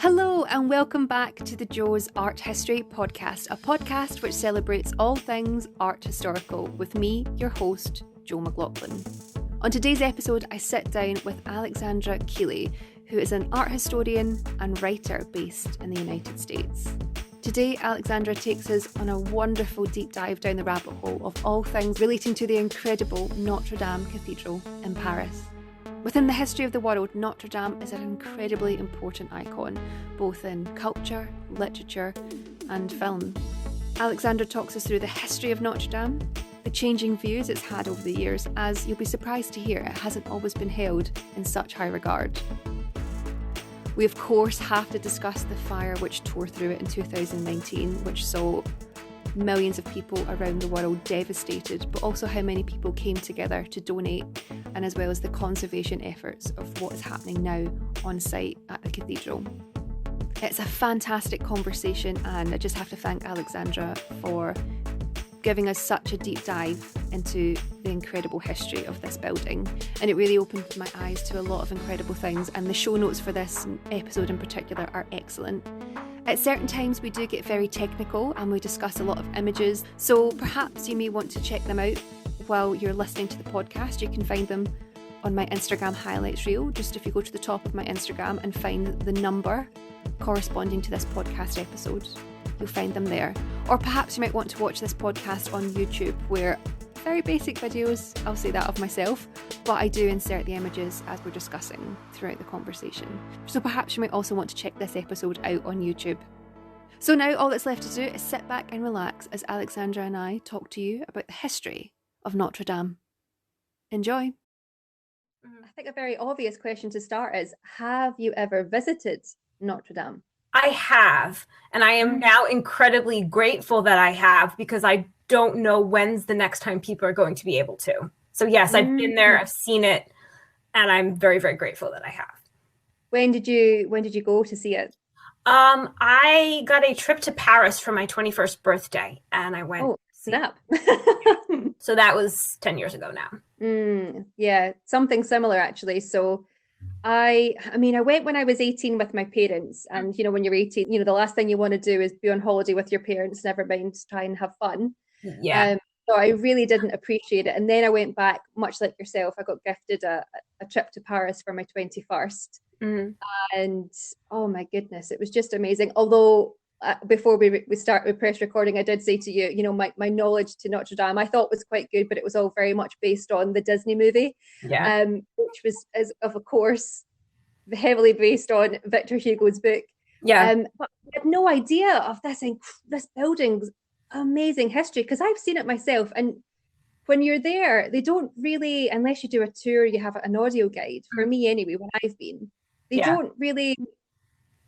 Hello and welcome back to the Joe's Art History podcast, a podcast which celebrates all things art historical with me, your host, Joe McLaughlin. On today's episode, I sit down with Alexandra Kiely, who is an art historian and writer based in the United States. Today, Alexandra takes us on a wonderful deep dive down the rabbit hole of all things relating to the incredible Notre Dame Cathedral in Paris. Within the history of the world, Notre Dame is an incredibly important icon, both in culture, literature, and film. Alexandra talks us through the history of Notre Dame, the changing views it's had over the years, as you'll be surprised to hear it hasn't always been held in such high regard. We of course have to discuss the fire which tore through it in 2019, which saw millions of people around the world devastated, but also how many people came together to donate, and as well as the conservation efforts of what is happening now on site at the cathedral. It's a fantastic conversation, and I just have to thank Alexandra for giving us such a deep dive into the incredible history of this building, and it really opened my eyes to a lot of incredible things, and the show notes for this episode in particular are excellent. At certain times we do get very technical and we discuss a lot of images, so perhaps you may want to check them out while you're listening to the podcast. You can find them on my Instagram highlights reel. Just if you go to the top of my Instagram and find the number corresponding to this podcast episode, you'll find them there. Or perhaps you might want to watch this podcast on YouTube, where very basic videos, I'll say that of myself, but I do insert the images as we're discussing throughout the conversation. So perhaps you might also want to check this episode out on YouTube. So now all that's left to do is sit back and relax as Alexandra and I talk to you about the history of Notre Dame. Enjoy. I think a very obvious question to start is, have you ever visited Notre Dame? I have, and I am now incredibly grateful that I have, because I don't know when's the next time people are going to be able to. So yes, I've been there, I've seen it, and I'm very, very grateful that I have. When did you go to see it? I got a trip to Paris for my 21st birthday, and I went. Oh, snap. So that was 10 years ago now. Yeah, something similar actually. So I went when I was 18 with my parents, and when you're 18, the last thing you want to do is be on holiday with your parents, never mind try and have fun. Yeah. So I really didn't appreciate it. And then I went back, much like yourself. I got gifted a trip to Paris for my 21st. And oh my goodness, it was just amazing. Although before we start with press recording, I did say to you, my knowledge to Notre Dame I thought was quite good, but it was all very much based on the Disney movie, which was, of course, heavily based on Victor Hugo's book. Yeah. But I had no idea of this building's amazing history, because I've seen it myself, and when you're there, they don't really, unless you do a tour, you have an audio guide, for me anyway, when I've been, they don't really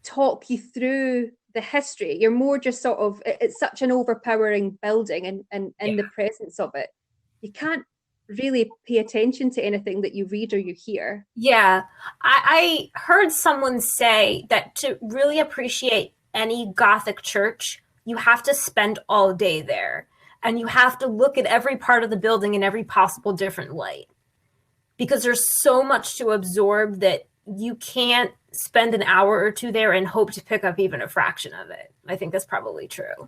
talk you through the history. You're more just sort of, it's such an overpowering building, and in the presence of it, you can't really pay attention to anything that you read or you hear. Yeah, I heard someone say that to really appreciate any Gothic church, you have to spend all day there, and you have to look at every part of the building in every possible different light, because there's so much to absorb that you can't spend an hour or two there and hope to pick up even a fraction of it. I think that's probably true.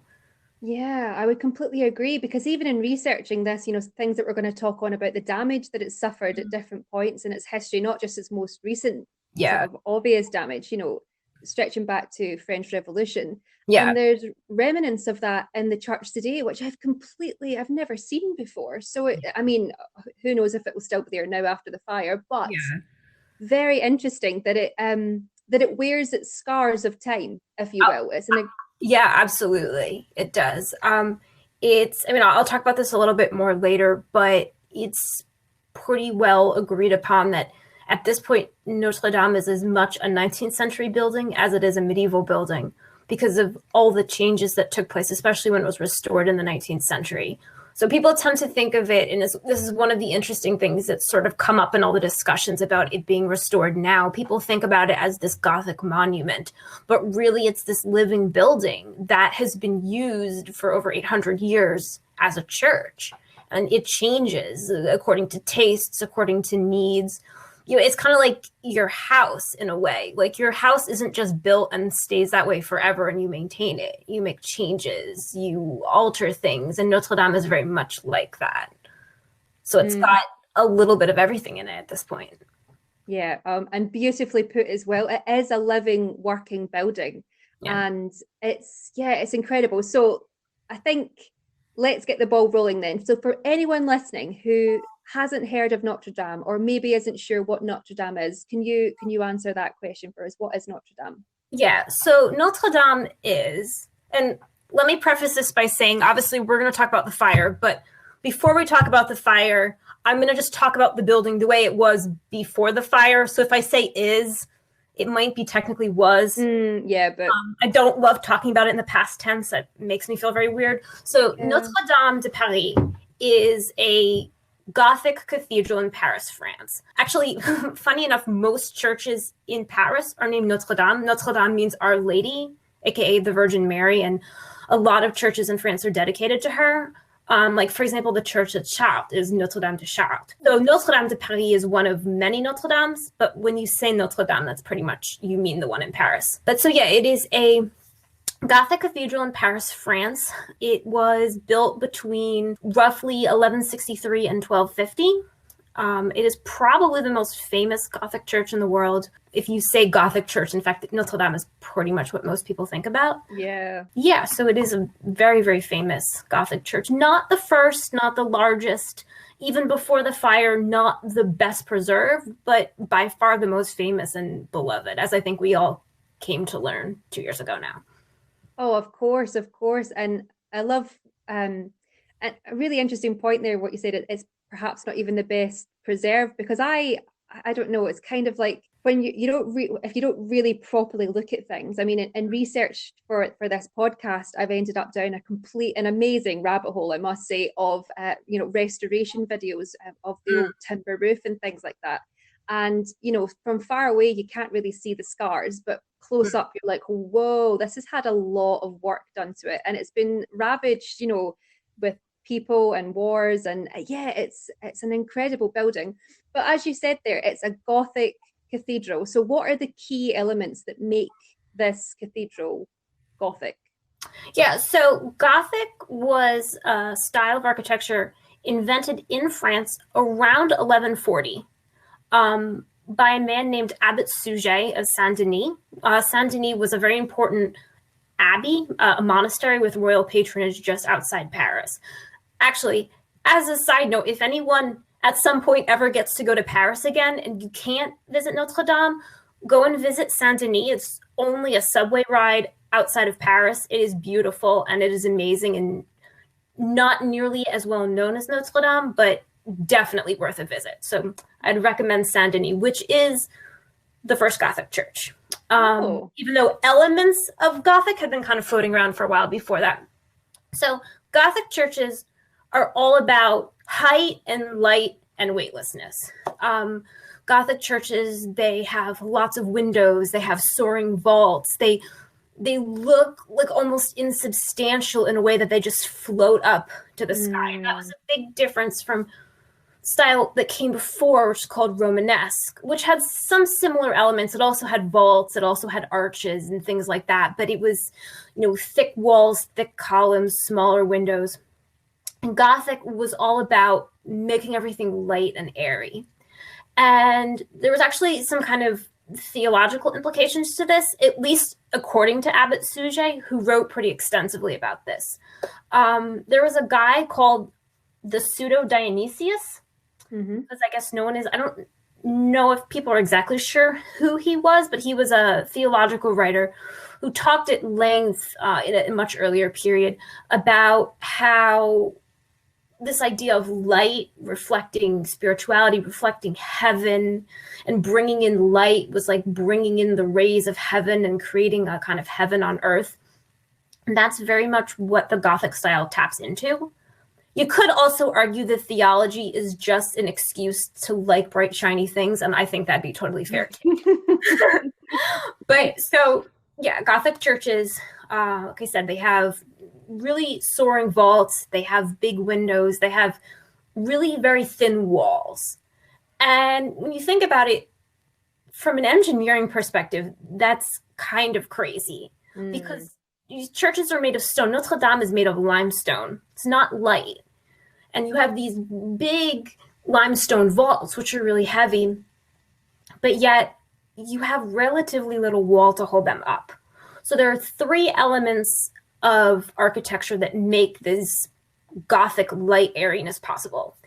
Yeah, I would completely agree, because even in researching this, things that we're going to talk on about the damage that it's suffered at different points in its history, not just its most recent sort of obvious damage, stretching back to French Revolution. Yeah. And there's remnants of that in the church today, which I've never seen before. So, who knows if it will still be there now after the fire, but very interesting that it wears its scars of time, if you will. Yeah, absolutely. It does. I'll talk about this a little bit more later, but it's pretty well agreed upon that at this point, Notre Dame is as much a 19th century building as it is a medieval building, because of all the changes that took place, especially when it was restored in the 19th century. So people tend to think of it, and this is one of the interesting things that's sort of come up in all the discussions about it being restored now. People think about it as this Gothic monument, but really it's this living building that has been used for over 800 years as a church. And it changes according to tastes, according to needs. it's kind of like your house in a way. Like your house isn't just built and stays that way forever and you maintain it. You make changes, you alter things, and Notre Dame is very much like that. So it's got a little bit of everything in it at this point. Yeah, and beautifully put as well. It is a living, working building, and it's incredible. So I think let's get the ball rolling then. So for anyone listening who hasn't heard of Notre Dame or maybe isn't sure what Notre Dame is, can you answer that question for us? What is Notre Dame? Yeah, so Notre Dame is, and let me preface this by saying, obviously we're going to talk about the fire, but before we talk about the fire, I'm going to just talk about the building the way it was before the fire. So if I say is, it might be technically was. But I don't love talking about it in the past tense. That makes me feel very weird. So Notre Dame de Paris is a Gothic cathedral in Paris, France. Actually, funny enough, most churches in Paris are named Notre Dame. Notre Dame means Our Lady, aka the Virgin Mary, and a lot of churches in France are dedicated to her. Like, for example, the church at Chartres is Notre Dame de Chartres. So Notre Dame de Paris is one of many Notre Dames, but when you say Notre Dame, that's pretty much, you mean the one in Paris. But so yeah, it is a Gothic cathedral in Paris, France. It was built between roughly 1163 and 1250. It is probably the most famous Gothic church in the world. If you say Gothic church, in fact, Notre Dame is pretty much what most people think about. Yeah, so it is a very, very famous Gothic church. Not the first, not the largest, even before the fire, not the best preserved, but by far the most famous and beloved, as I think we all came to learn 2 years ago now. Oh, of course. And I love a really interesting point there, what you said, it's perhaps not even the best preserved, because I don't know, it's kind of like when you don't if you don't really properly look at things. I mean, in research for this podcast, I've ended up down a complete and amazing rabbit hole, I must say, of restoration videos of the old timber roof and things like that. And from far away you can't really see the scars, but close up you're like, whoa, this has had a lot of work done to it, and it's been ravaged with people and wars, and it's an incredible building. But as you said there, it's a Gothic cathedral. So what are the key elements that make this cathedral Gothic? Yeah, so Gothic was a style of architecture invented in France around 1140 by a man named Abbot Suger of Saint-Denis. Saint-Denis was a very important abbey, a monastery with royal patronage just outside Paris. Actually, as a side note, if anyone at some point ever gets to go to Paris again and you can't visit Notre Dame, go and visit Saint-Denis. It's only a subway ride outside of Paris. It is beautiful and it is amazing and not nearly as well known as Notre Dame, but definitely worth a visit. So I'd recommend Saint-Denis, which is the first Gothic church. Even though elements of Gothic had been kind of floating around for a while before that. So Gothic churches are all about height and light and weightlessness. Gothic churches, they have lots of windows, they have soaring vaults, they look like almost insubstantial in a way that they just float up to the sky. And that was a big difference from style that came before, which is called Romanesque, which had some similar elements. It also had vaults, it also had arches and things like that, but it was, thick walls, thick columns, smaller windows. And Gothic was all about making everything light and airy. And there was actually some kind of theological implications to this, at least according to Abbot Suger, who wrote pretty extensively about this. There was a guy called the Pseudo-Dionysius, as I guess known as, I don't know if people are exactly sure who he was, but he was a theological writer who talked at length in a much earlier period about how this idea of light reflecting spirituality, reflecting heaven, and bringing in light was like bringing in the rays of heaven and creating a kind of heaven on earth. And that's very much what the Gothic style taps into. You could also argue that theology is just an excuse to like bright, shiny things, and I think that'd be totally fair too. But so, yeah, Gothic churches, like I said, they have really soaring vaults, they have big windows, they have really very thin walls. And when you think about it, from an engineering perspective, that's kind of crazy because these churches are made of stone. Notre Dame is made of limestone. It's not light. And you have these big limestone vaults, which are really heavy, but yet you have relatively little wall to hold them up. So there are three elements of architecture that make this Gothic light airiness possible.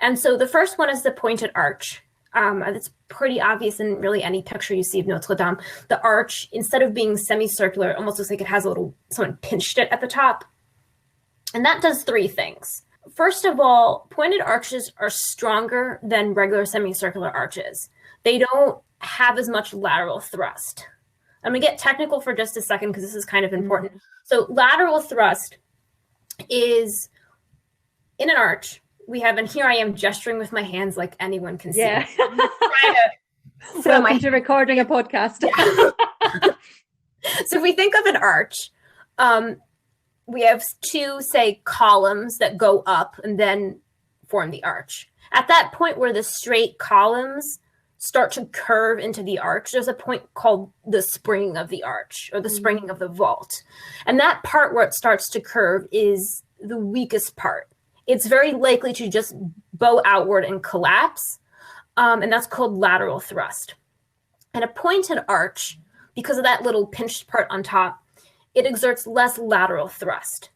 And so the first one is the pointed arch. It's pretty obvious in really any picture you see of Notre Dame. The arch, instead of being semicircular, it almost looks like it has someone pinched it at the top. And that does three things. First of all, pointed arches are stronger than regular semicircular arches. They don't have as much lateral thrust. I'm going to get technical for just a second because this is kind of important. So lateral thrust is in an arch. We have, and here I am gesturing with my hands like anyone can see. Yeah. Welcome to recording a podcast. Yeah. So if we think of an arch, we have two, say, columns that go up and then form the arch. At that point where the straight columns start to curve into the arch, there's a point called the springing of the arch or the springing of the vault. And that part where it starts to curve is the weakest part. It's very likely to just bow outward and collapse. And that's called lateral thrust. And a pointed arch, because of that little pinched part on top, it exerts less lateral thrust.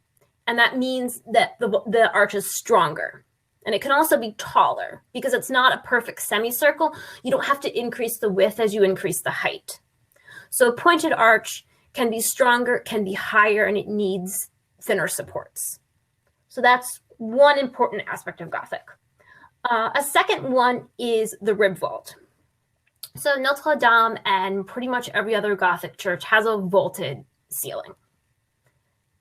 And that means that the arch is stronger. And it can also be taller because it's not a perfect semicircle. You don't have to increase the width as you increase the height. So a pointed arch can be stronger, can be higher, and it needs thinner supports. So that's one important aspect of Gothic. A second one is the rib vault. So Notre Dame and pretty much every other Gothic church has a vaulted ceiling.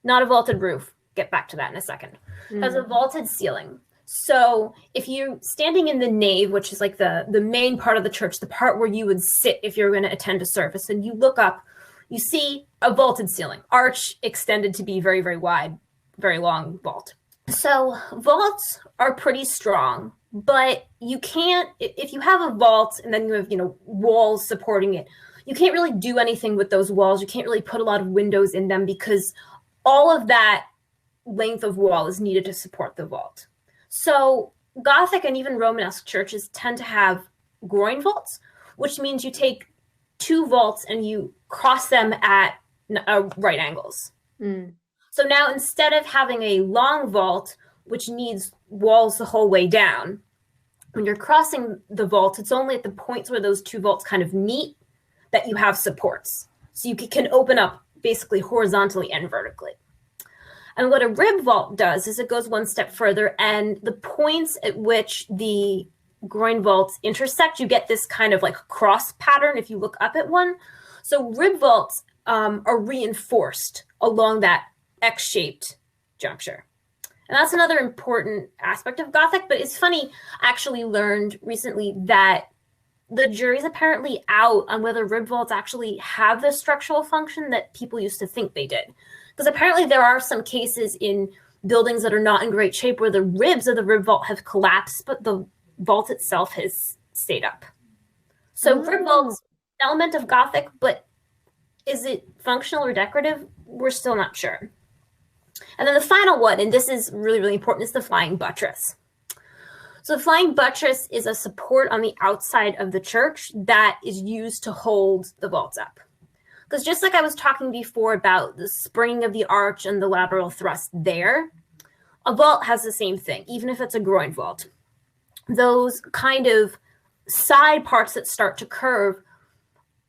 Not a vaulted roof. Get back to that in a second. Has a vaulted ceiling. So if you're standing in the nave, which is like the main part of the church, the part where you would sit if you're going to attend a service, and you look up, you see a vaulted ceiling, arch extended to be very, very wide, very long vault. So vaults are pretty strong, but you can't, if you have a vault and then you have, walls supporting it, you can't really do anything with those walls. You can't really put a lot of windows in them because all of that length of wall is needed to support the vault. So Gothic and even Romanesque churches tend to have groin vaults, which means you take two vaults and you cross them at right angles. So now instead of having a long vault, which needs walls the whole way down, when you're crossing the vault, it's only at the points where those two vaults kind of meet that you have supports. So you can open up basically horizontally and vertically. And what a rib vault does is it goes one step further, and the points at which the groin vaults intersect, you get this kind of like cross pattern if you look up at one. So rib vaults are reinforced along that X-shaped juncture. And that's another important aspect of Gothic, but it's funny, I actually learned recently that the jury's apparently out on whether rib vaults actually have the structural function that people used to think they did. Because apparently there are some cases in buildings that are not in great shape where the ribs of the rib vault have collapsed, but the vault itself has stayed up. So rib vault's an element of Gothic, but is it functional or decorative? We're still not sure. And then the final one, and this is really, really important, is the flying buttress. So the flying buttress is a support on the outside of the church that is used to hold the vaults up. Because just like I was talking before about the springing of the arch and the lateral thrust there, a vault has the same thing, even if it's a groin vault. Those kind of side parts that start to curve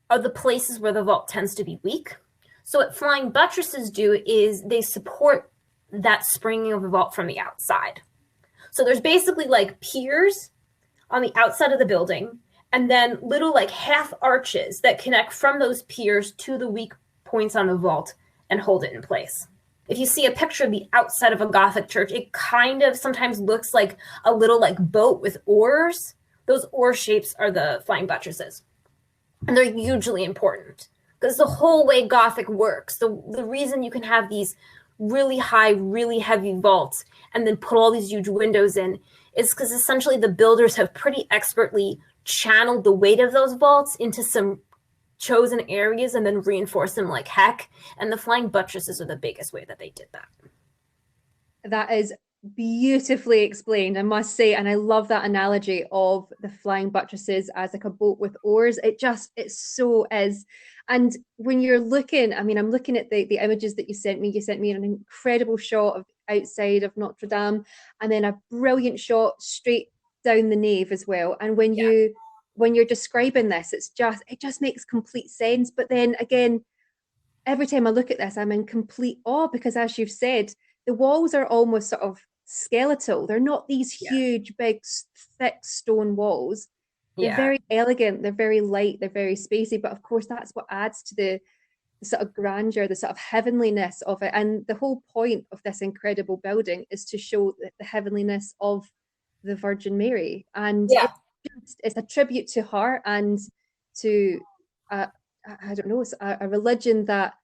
are the places where the vault tends to be weak. So what flying buttresses do is they support that springing of the vault from the outside. So there's basically like piers on the outside of the building, and then little like half arches that connect from those piers to the weak points on the vault and hold it in place. If you see a picture of the outside of a Gothic church, it kind of sometimes looks like a little like boat with oars. Those oar shapes are the flying buttresses. And they're hugely important because the whole way Gothic works, the reason you can have these really high, really heavy vaults and then put all these huge windows in is because essentially the builders have pretty expertly channeled the weight of those vaults into some chosen areas and then reinforced them like heck. And the flying buttresses are the biggest way that they did that. That is beautifully explained, I must say. And I love that analogy of the flying buttresses as like a boat with oars. It so is. And when you're looking, I mean, I'm looking at the images that you sent me. You sent me an incredible shot of outside of Notre Dame, and then a brilliant shot straight down the nave as well. And when you're describing this, it just makes complete sense. But then again, every time I look at this, I'm in complete awe because, as you've said, the walls are almost sort of skeletal. They're not these huge, big, thick stone walls. They're very elegant, they're very light, they're very spacey. But of course, that's what adds to the sort of grandeur, the sort of heavenliness of it. And the whole point of this incredible building is to show the heavenliness of the Virgin Mary. And it's a tribute to her and to, I don't know, a religion that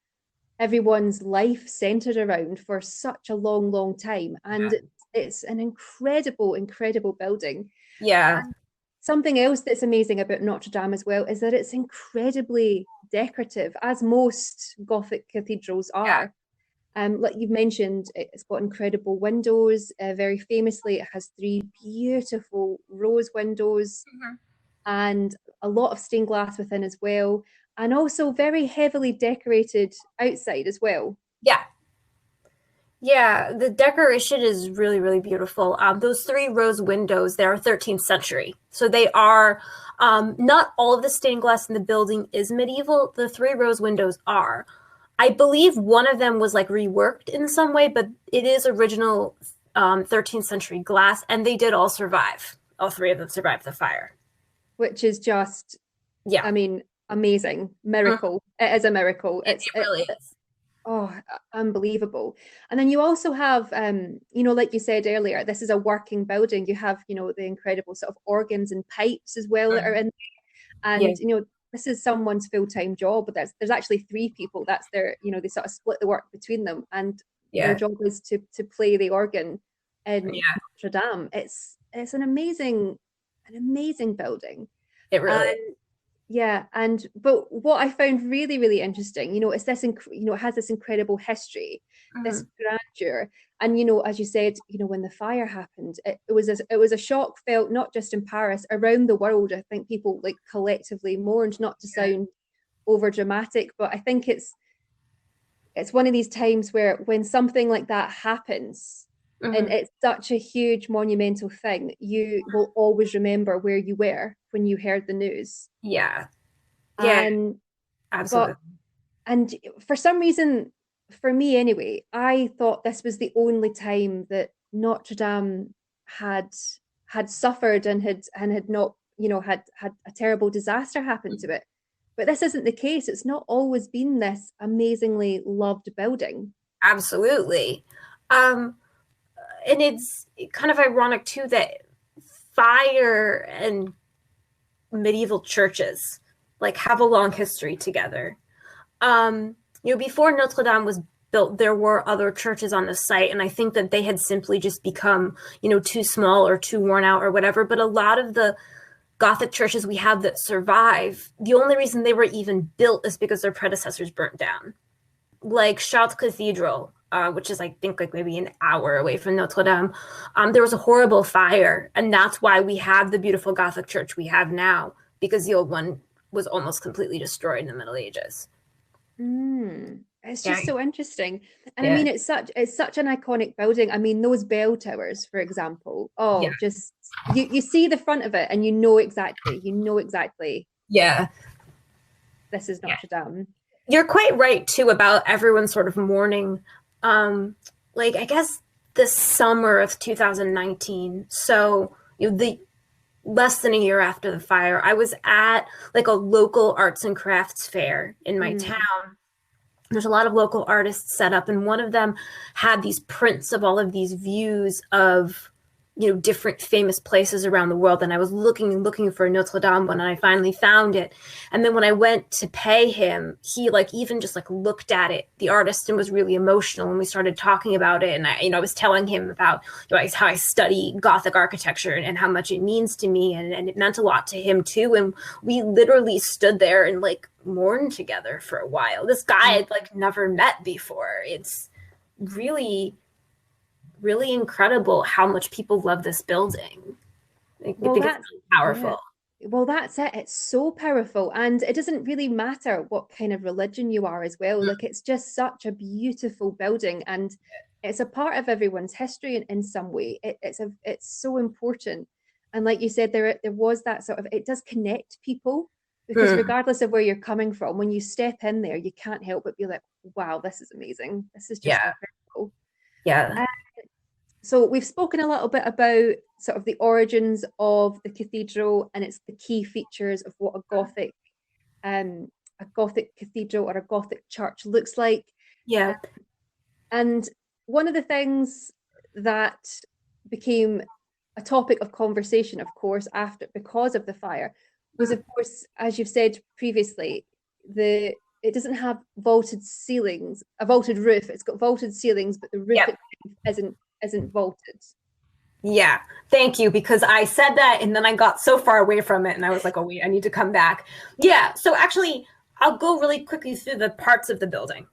everyone's life centered around for such a long, long time. And it's an incredible, incredible building. Yeah. And something else that's amazing about Notre Dame as well is that it's incredibly decorative, as most Gothic cathedrals are. Like you've mentioned, it's got incredible windows. Very famously, it has 3 beautiful rose windows and a lot of stained glass within as well. And also very heavily decorated outside as well. Yeah, the decoration is really, really beautiful. Those 3 rose windows, they are 13th century. So they are, not all of the stained glass in the building is medieval. The 3 rose windows are. I believe one of them was like reworked in some way, but it is original 13th century glass, and they did all survive. All 3 of them survived the fire. Which is just, I mean, amazing. Miracle. It is a miracle. It really is. Oh, unbelievable. And then you also have, like you said earlier, this is a working building. You have, the incredible sort of organs and pipes as well that are in there. And, this is someone's full-time job, but there's actually 3 people. That's their, they sort of split the work between them. And their job is to play the organ in Notre Dame. It's an amazing building. It really is. Yeah, but what I found really, really interesting, is this, it has this incredible history, this grandeur, and as you said, when the fire happened, it was a shock felt not just in Paris, around the world. I think people like collectively mourned, not to sound over dramatic, but I think it's one of these times where when something like that happens, and it's such a huge monumental thing, you will always remember where you were when you heard the news. Absolutely. And for some reason, for me anyway, I thought this was the only time that Notre Dame had suffered and had not, had a terrible disaster happen to it. But this isn't the case. It's not always been this amazingly loved building. Absolutely. And it's kind of ironic too that fire and medieval churches like have a long history together. Before Notre Dame was built, there were other churches on the site, and I think that they had simply just become, too small or too worn out or whatever. But a lot of the Gothic churches we have that survive, the only reason they were even built is because their predecessors burnt down. Like Chartres Cathedral, which is, I think, like maybe an hour away from Notre Dame, there was a horrible fire, and that's why we have the beautiful Gothic church we have now, because the old one was almost completely destroyed in the Middle Ages. It's just so interesting. And I mean, it's such an iconic building. I mean, those bell towers, for example, just you see the front of it and you know exactly this is Notre Dame. You're quite right too about everyone sort of mourning, like I guess the summer of 2019. So the less than a year after the fire, I was at like a local arts and crafts fair in my town. There's a lot of local artists set up, and one of them had these prints of all of these views of different famous places around the world. And I was looking and looking for a Notre Dame one, and I finally found it. And then when I went to pay him, he even just looked at it, the artist, and was really emotional. And we started talking about it. And I was telling him about how I study Gothic architecture and how much it means to me. And it meant a lot to him too. And we literally stood there and mourned together for a while. This guy I'd never met before. It's really, really incredible how much people love this building. I think it's really powerful. Yeah. Well, that's it. It's so powerful, and it doesn't really matter what kind of religion you are as well. It's just such a beautiful building, and it's a part of everyone's history in some way. It's so important, and like you said, there was that sort of, it does connect people, because regardless of where you're coming from, when you step in there, you can't help but be like, wow, this is amazing. This is just incredible. Yeah. So we've spoken a little bit about sort of the origins of the cathedral, and it's the key features of what a Gothic cathedral or a Gothic church looks like. Yeah. And one of the things that became a topic of conversation, of course, because of the fire, was, of course, as you've said previously, it doesn't have vaulted ceilings, a vaulted roof. It's got vaulted ceilings, but the roof isn't vaulted. Yeah, thank you, because I said that and then I got so far away from it and I was like, oh wait, I need to come back. Yeah, so actually I'll go really quickly through the parts of the building,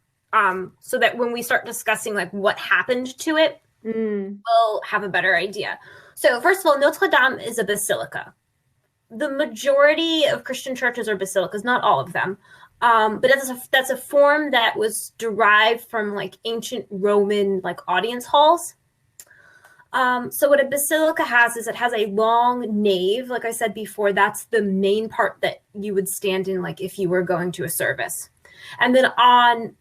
so that when we start discussing what happened to it, we'll have a better idea. So first of all, Notre Dame is a basilica. The majority of Christian churches are basilicas, not all of them. But that's a form that was derived from ancient Roman audience halls. So what a basilica has is it has a long nave. Like I said before, that's the main part that you would stand in if you were going to a service. And then on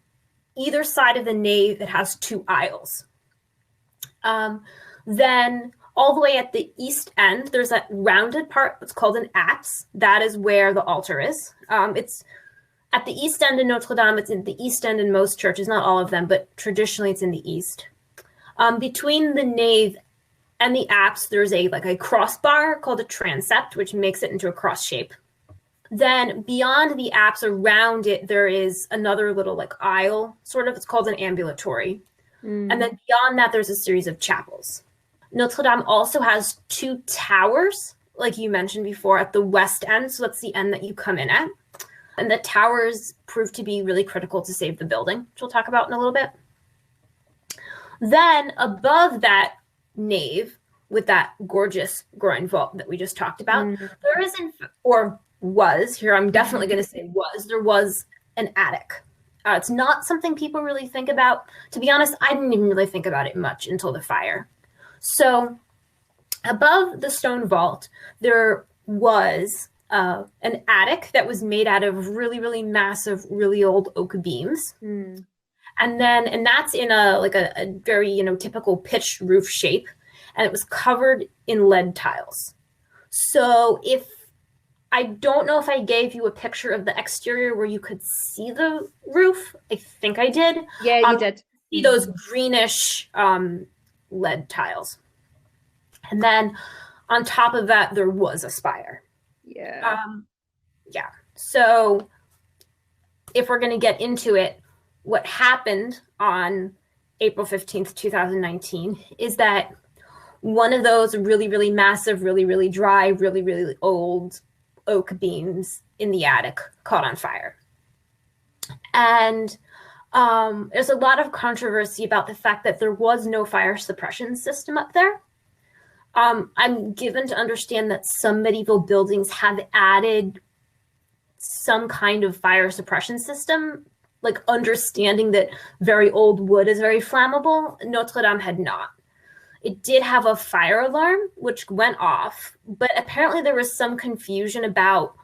either side of the nave, it has two aisles. Then all the way at the east end, there's that rounded part that's called an apse. That is where the altar is. It's at the east end in Notre Dame. It's in the east end in most churches, not all of them, but traditionally it's in the east. Between the nave and the apse, there's a crossbar called a transept, which makes it into a cross shape. Then beyond the apse, around it, there is another little aisle, sort of. It's called an ambulatory. And then beyond that, there's a series of chapels. Notre Dame also has two towers, like you mentioned before, at the west end. So that's the end that you come in at. And the towers proved to be really critical to save the building, which we'll talk about in a little bit. Then above that nave, with that gorgeous groin vault that we just talked about, there is, I'm definitely going to say there was an attic. It's not something people really think about. To be honest, I didn't even really think about it much until the fire. So above the stone vault, there was an attic that was made out of really, really massive, really old oak beams. And that's in a very, typical pitched roof shape. And it was covered in lead tiles. So I don't know if I gave you a picture of the exterior where you could see the roof. I think I did. Yeah, you did. See those greenish lead tiles. And then on top of that, there was a spire. Yeah. Yeah. So if we're going to get into it, what happened on April 15th, 2019 is that one of those really, really massive, really, really dry, really, really old oak beams in the attic caught on fire. And there's a lot of controversy about the fact that there was no fire suppression system up there. I'm given to understand that some medieval buildings have added some kind of fire suppression system, understanding that very old wood is very flammable. Notre Dame had not. It did have a fire alarm, which went off, but apparently there was some confusion about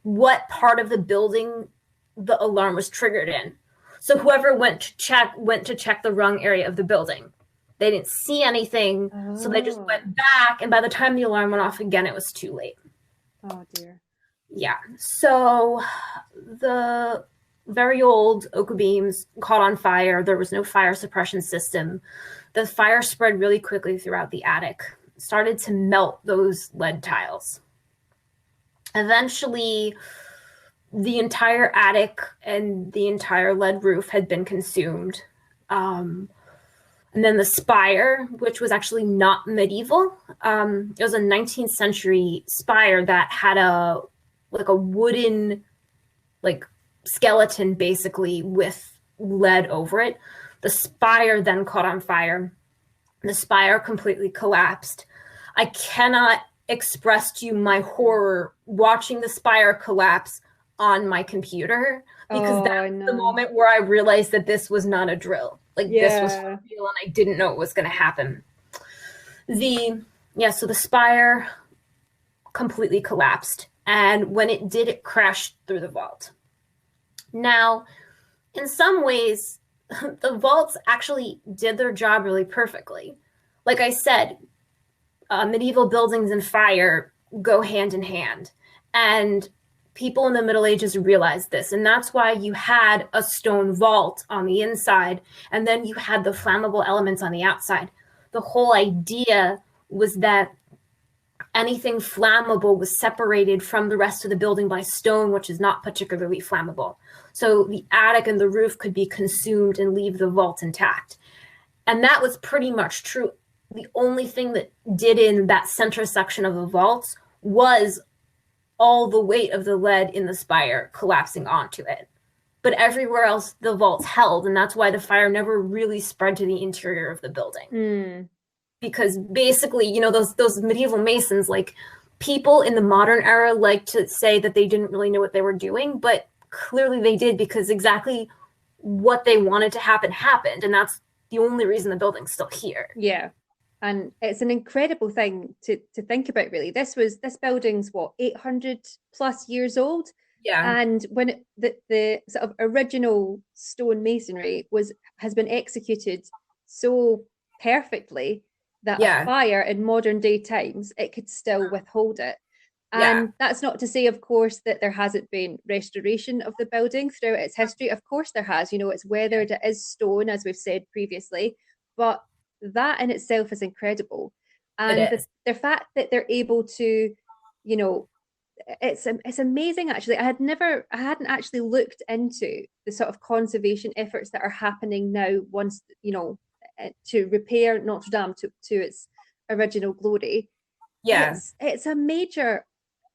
what part of the building the alarm was triggered in. So whoever went to check the wrong area of the building. They didn't see anything, so they just went back, and by the time the alarm went off again, it was too late. Oh, dear. Yeah, so the very old oak beams caught on fire. There was no fire suppression system. The fire spread really quickly throughout the attic. started to melt those lead tiles. Eventually, the entire attic and the entire lead roof had been consumed. And then the spire, which was actually not medieval, it was a 19th century spire that had a wooden skeleton basically with lead over it. The spire then caught on fire. The spire completely collapsed. I cannot express to you my horror watching the spire collapse on my computer, because that's the moment where I realized that this was not a drill. This was for real, and I didn't know it was going to happen. So the spire completely collapsed, and when it did, it crashed through the vault. Now, in some ways, the vaults actually did their job really perfectly. Like I said, medieval buildings and fire go hand in hand, and people in the Middle Ages realized this, and that's why you had a stone vault on the inside, and then you had the flammable elements on the outside. The whole idea was that anything flammable was separated from the rest of the building by stone, which is not particularly flammable. So the attic and the roof could be consumed and leave the vault intact. And that was pretty much true. The only thing that did in that center section of the vaults was all the weight of the lead in the spire collapsing onto it. But everywhere else, the vaults held, and that's why the fire never really spread to the interior of the building. Because basically, those medieval masons, people in the modern era like to say that they didn't really know what they were doing, but clearly they did, because exactly what they wanted to happen happened, and that's the only reason the building's still here. Yeah. And it's an incredible thing to think about, really. This building's 800 plus years old. Yeah. And when the sort of original stone masonry has been executed so perfectly that a fire in modern day times, it could still withhold it. And that's not to say, of course, that there hasn't been restoration of the building throughout its history. Of course there has. It's weathered, it is stone, as we've said previously, but that in itself is incredible. And the fact that they're able to, it's amazing. Actually, I hadn't actually looked into the sort of conservation efforts that are happening now, once, to repair Notre Dame to its original glory. It's a major,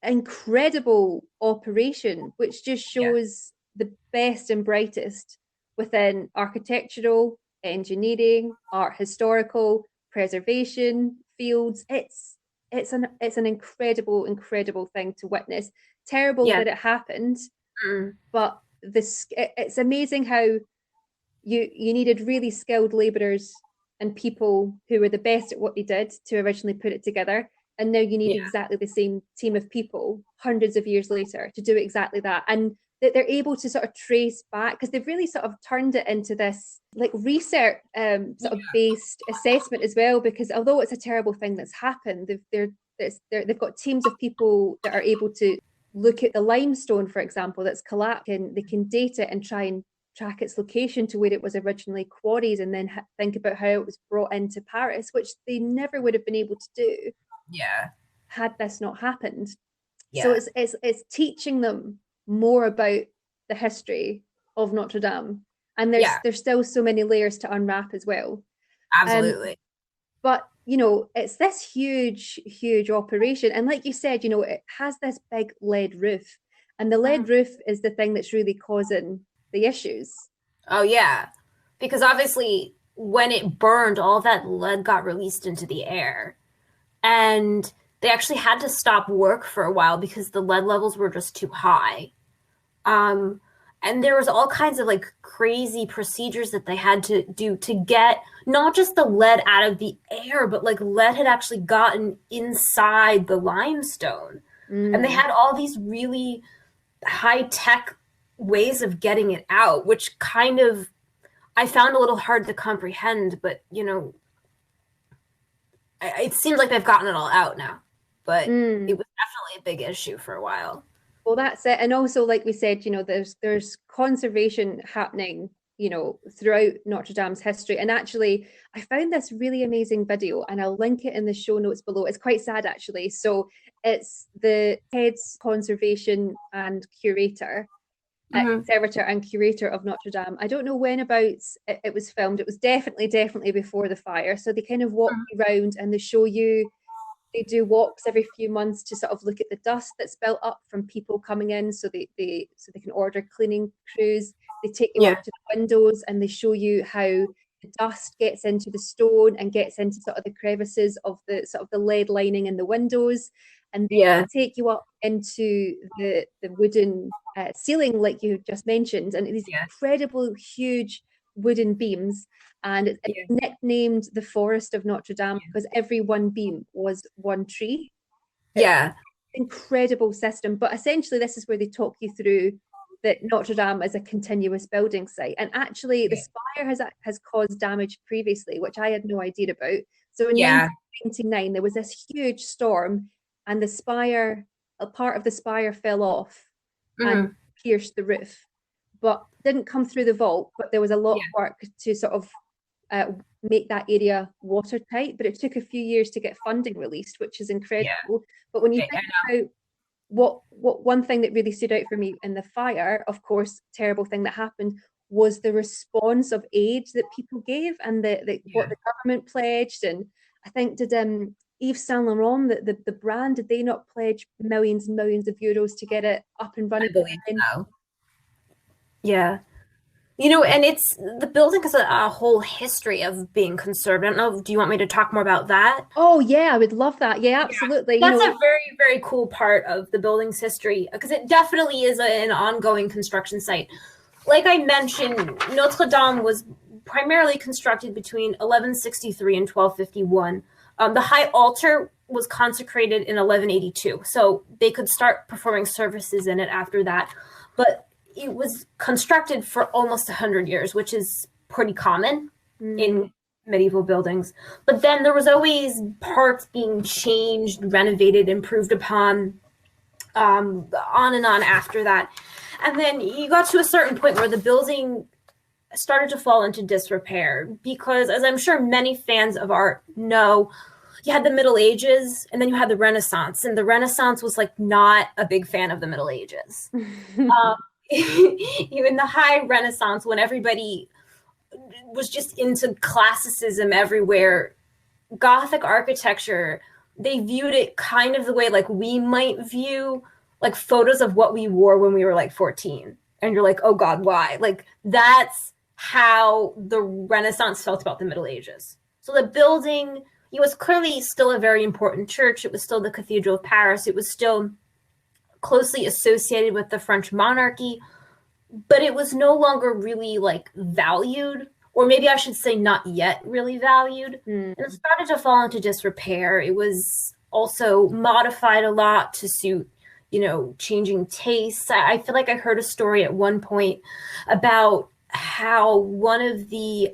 incredible operation, which just shows the best and brightest within architectural, engineering, art historical, preservation fields. It's an incredible thing to witness. Terrible that it happened, but it's amazing how you needed really skilled laborers and people who were the best at what they did to originally put it together, and now you need exactly the same team of people hundreds of years later to do exactly that. And that they're able to sort of trace back, because they've really sort of turned it into this research sort of based assessment as well, because although it's a terrible thing that's happened, they've got teams of people that are able to look at the limestone, for example, that's collapsed, and they can date it and try and track its location to where it was originally quarried, and then think about how it was brought into Paris, which they never would have been able to do had this not happened. So it's teaching them more about the history of Notre Dame, and there's still so many layers to unwrap as well. Absolutely. But it's this huge operation, and like you said, it has this big lead roof, and the lead roof is the thing that's really causing the issues. Oh yeah, because obviously when it burned, all that lead got released into the air, and they actually had to stop work for a while because the lead levels were just too high. And there was all kinds of crazy procedures that they had to do to get not just the lead out of the air, but lead had actually gotten inside the limestone. And they had all these really high-tech ways of getting it out, which kind of I found a little hard to comprehend, but it seems like they've gotten it all out now, but it was definitely a big issue for a while. Well, that's it. And also, like we said, there's conservation happening throughout Notre Dame's history. And actually, I found this really amazing video, and I'll link it in the show notes below. It's quite sad, actually. So it's the head's conservation and curator, conservator and curator of Notre Dame. I don't know when about it was filmed. It was definitely before the fire. So they kind of walk you around and they do walks every few months to sort of look at the dust that's built up from people coming in, so they can order cleaning crews. They take you up to the windows and they show you how the dust gets into the stone and gets into sort of the crevices of the sort of the lead lining in the windows, and they take you up into the wooden ceiling, like you just mentioned, and these incredible huge wooden beams. And it's nicknamed the Forest of Notre Dame because every one beam was one tree. Incredible system. But essentially, this is where they talk you through that Notre Dame is a continuous building site. And actually, the spire has caused damage previously, which I had no idea about. So in 1999, there was this huge storm, and the spire, a part of the spire fell off and pierced the roof, but didn't come through the vault. But there was a lot of work to sort of make that area watertight, but it took a few years to get funding released, which is incredible. But when you think about what one thing that really stood out for me in the fire, of course, terrible thing that happened, was the response of aid that people gave and what the government pledged. And I think did Yves Saint Laurent, the brand, did they not pledge millions and millions of euros to get it up and running? I believe so. Yeah. And it's the building has a whole history of being conserved. I don't know. Do you want me to talk more about that? Oh, yeah, I would love that. Yeah, absolutely. That's a very, very cool part of the building's history because it definitely is an ongoing construction site. Like I mentioned, Notre Dame was primarily constructed between 1163 and 1251. The high altar was consecrated in 1182, so they could start performing services in it after that. But it was constructed for almost 100 years, which is pretty common in medieval buildings. But then there was always parts being changed, renovated, improved upon, on and on after that. And then you got to a certain point where the building started to fall into disrepair because, as I'm sure many fans of art know, you had the Middle Ages and then you had the Renaissance. And the Renaissance was like not a big fan of the Middle Ages. Even the high Renaissance, when everybody was just into classicism everywhere, Gothic architecture, they viewed it kind of the way like we might view like photos of what we wore when we were like 14. And you're like, oh God, why? Like that's how the Renaissance felt about the Middle Ages. So the building, it was clearly still a very important church. It was still the Cathedral of Paris. It was still closely associated with the French monarchy, but it was no longer really like valued, or maybe I should say not yet really valued. And it started to fall into disrepair. It was also modified a lot to suit, changing tastes. I feel like I heard a story at one point about how one of the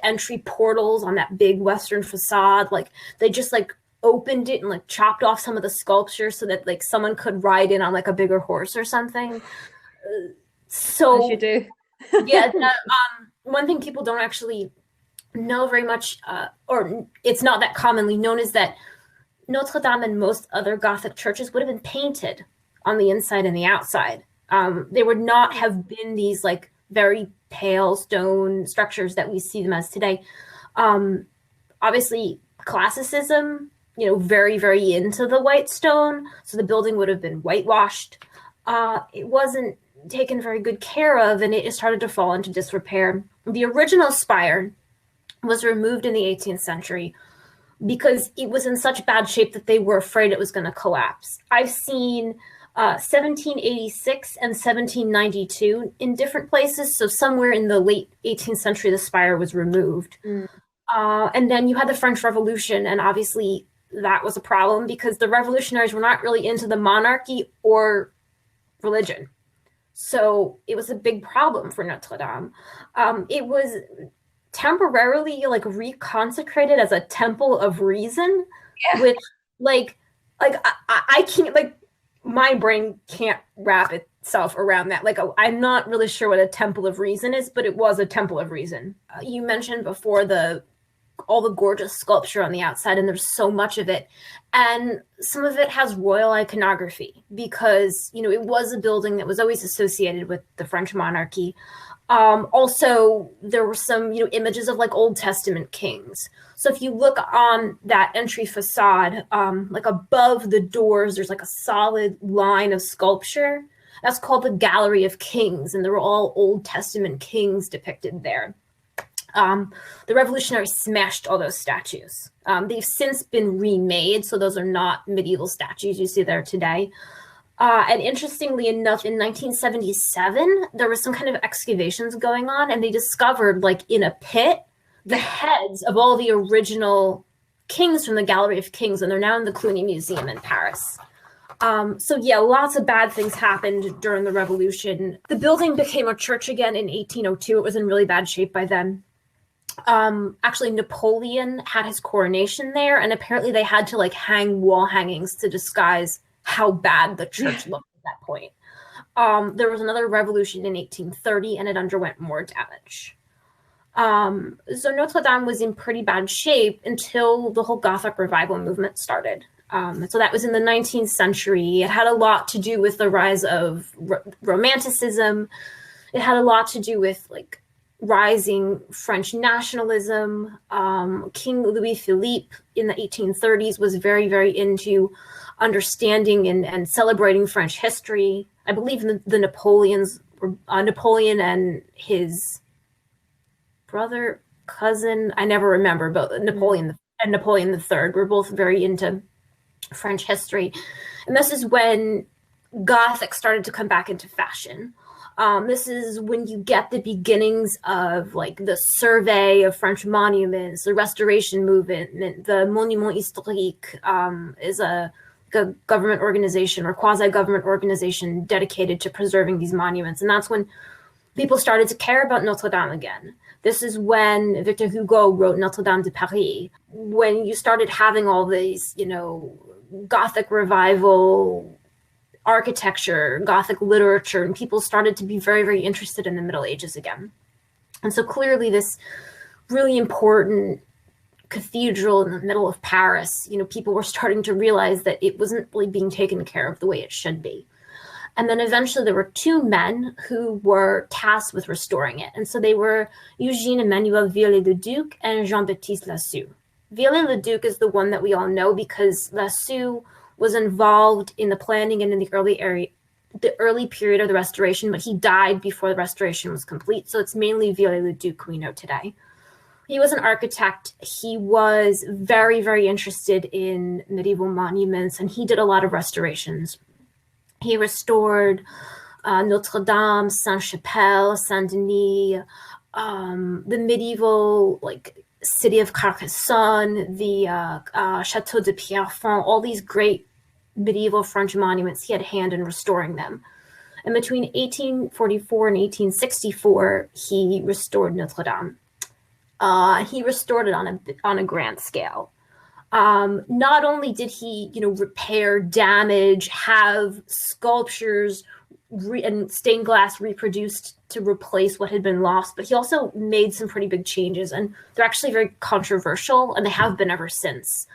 entry portals on that big Western facade, like they just like opened it and like chopped off some of the sculpture so that like someone could ride in on like a bigger horse or something. So as you do. One thing people don't actually know very much, or it's not that commonly known, is that Notre Dame and most other Gothic churches would have been painted on the inside and the outside. They would not have been these like very pale stone structures that we see them as today. Obviously, classicism, very, very into the white stone. So the building would have been whitewashed. It wasn't taken very good care of, and it started to fall into disrepair. The original spire was removed in the 18th century because it was in such bad shape that they were afraid it was going to collapse. I've seen 1786 and 1792 in different places. So somewhere in the late 18th century, the spire was removed. And then you had the French Revolution, and obviously that was a problem because the revolutionaries were not really into the monarchy or religion. So it was a big problem for Notre Dame. It was temporarily like reconsecrated as a temple of reason, which like I can't, like my brain can't wrap itself around that. Like, I'm not really sure what a Temple of Reason is, but it was a Temple of Reason. You mentioned before all the gorgeous sculpture on the outside, and there's so much of it. And some of it has royal iconography because, it was a building that was always associated with the French monarchy. Also, there were some, images of like Old Testament kings. So if you look on that entry facade, like above the doors, there's like a solid line of sculpture. That's called the Gallery of Kings, and there were all Old Testament kings depicted there. The revolutionaries smashed all those statues. They've since been remade, so those are not medieval statues you see there today. And interestingly enough, in 1977, there was some kind of excavations going on, and they discovered, like in a pit, the heads of all the original kings from the Gallery of Kings, and they're now in the Cluny Museum in Paris. So yeah, lots of bad things happened during the revolution. The building became a church again in 1802. It was in really bad shape by then. Actually, Napoleon had his coronation there, and apparently they had to like hang wall hangings to disguise how bad the church looked at that point. There was another revolution in 1830, and it underwent more damage. So Notre Dame was in pretty bad shape until the whole Gothic revival movement started. So that was in the 19th century. It had a lot to do with the rise of Romanticism. It had a lot to do with like rising French nationalism. King Louis Philippe in the 1830s was very, very into understanding and celebrating French history. I believe the Napoleon and his brother, cousin, I never remember, but Napoleon and Napoleon III were both very into French history. And this is when Gothic started to come back into fashion. This is when you get the beginnings of like the survey of French monuments, the restoration movement. The Monument Historique is a government organization or quasi-government organization dedicated to preserving these monuments. And that's when people started to care about Notre Dame again. This is when Victor Hugo wrote Notre Dame de Paris. When you started having all these, Gothic revival architecture, Gothic literature, and people started to be very, very interested in the Middle Ages again. And so clearly this really important cathedral in the middle of Paris, people were starting to realize that it wasn't really being taken care of the way it should be. And then eventually there were two men who were tasked with restoring it. And so they were Eugène Emmanuel Viollet-le-Duc and Jean-Baptiste Lassus. Viollet-le-Duc is the one that we all know because Lassus was involved in the planning and in the early period of the restoration, but he died before the restoration was complete. So it's mainly Viollet-le-Duc we know today. He was an architect. He was very, very interested in medieval monuments, and he did a lot of restorations. He restored Notre Dame, Sainte-Chapelle, Saint-Denis, the medieval city of Carcassonne, the Château de Pierrefonds, all these great medieval French monuments. He had a hand in restoring them. And between 1844 and 1864, he restored Notre Dame. He restored it on a grand scale. Not only did he, repair damage, have sculptures and stained glass reproduced to replace what had been lost, but he also made some pretty big changes, and they're actually very controversial, and they have been ever since.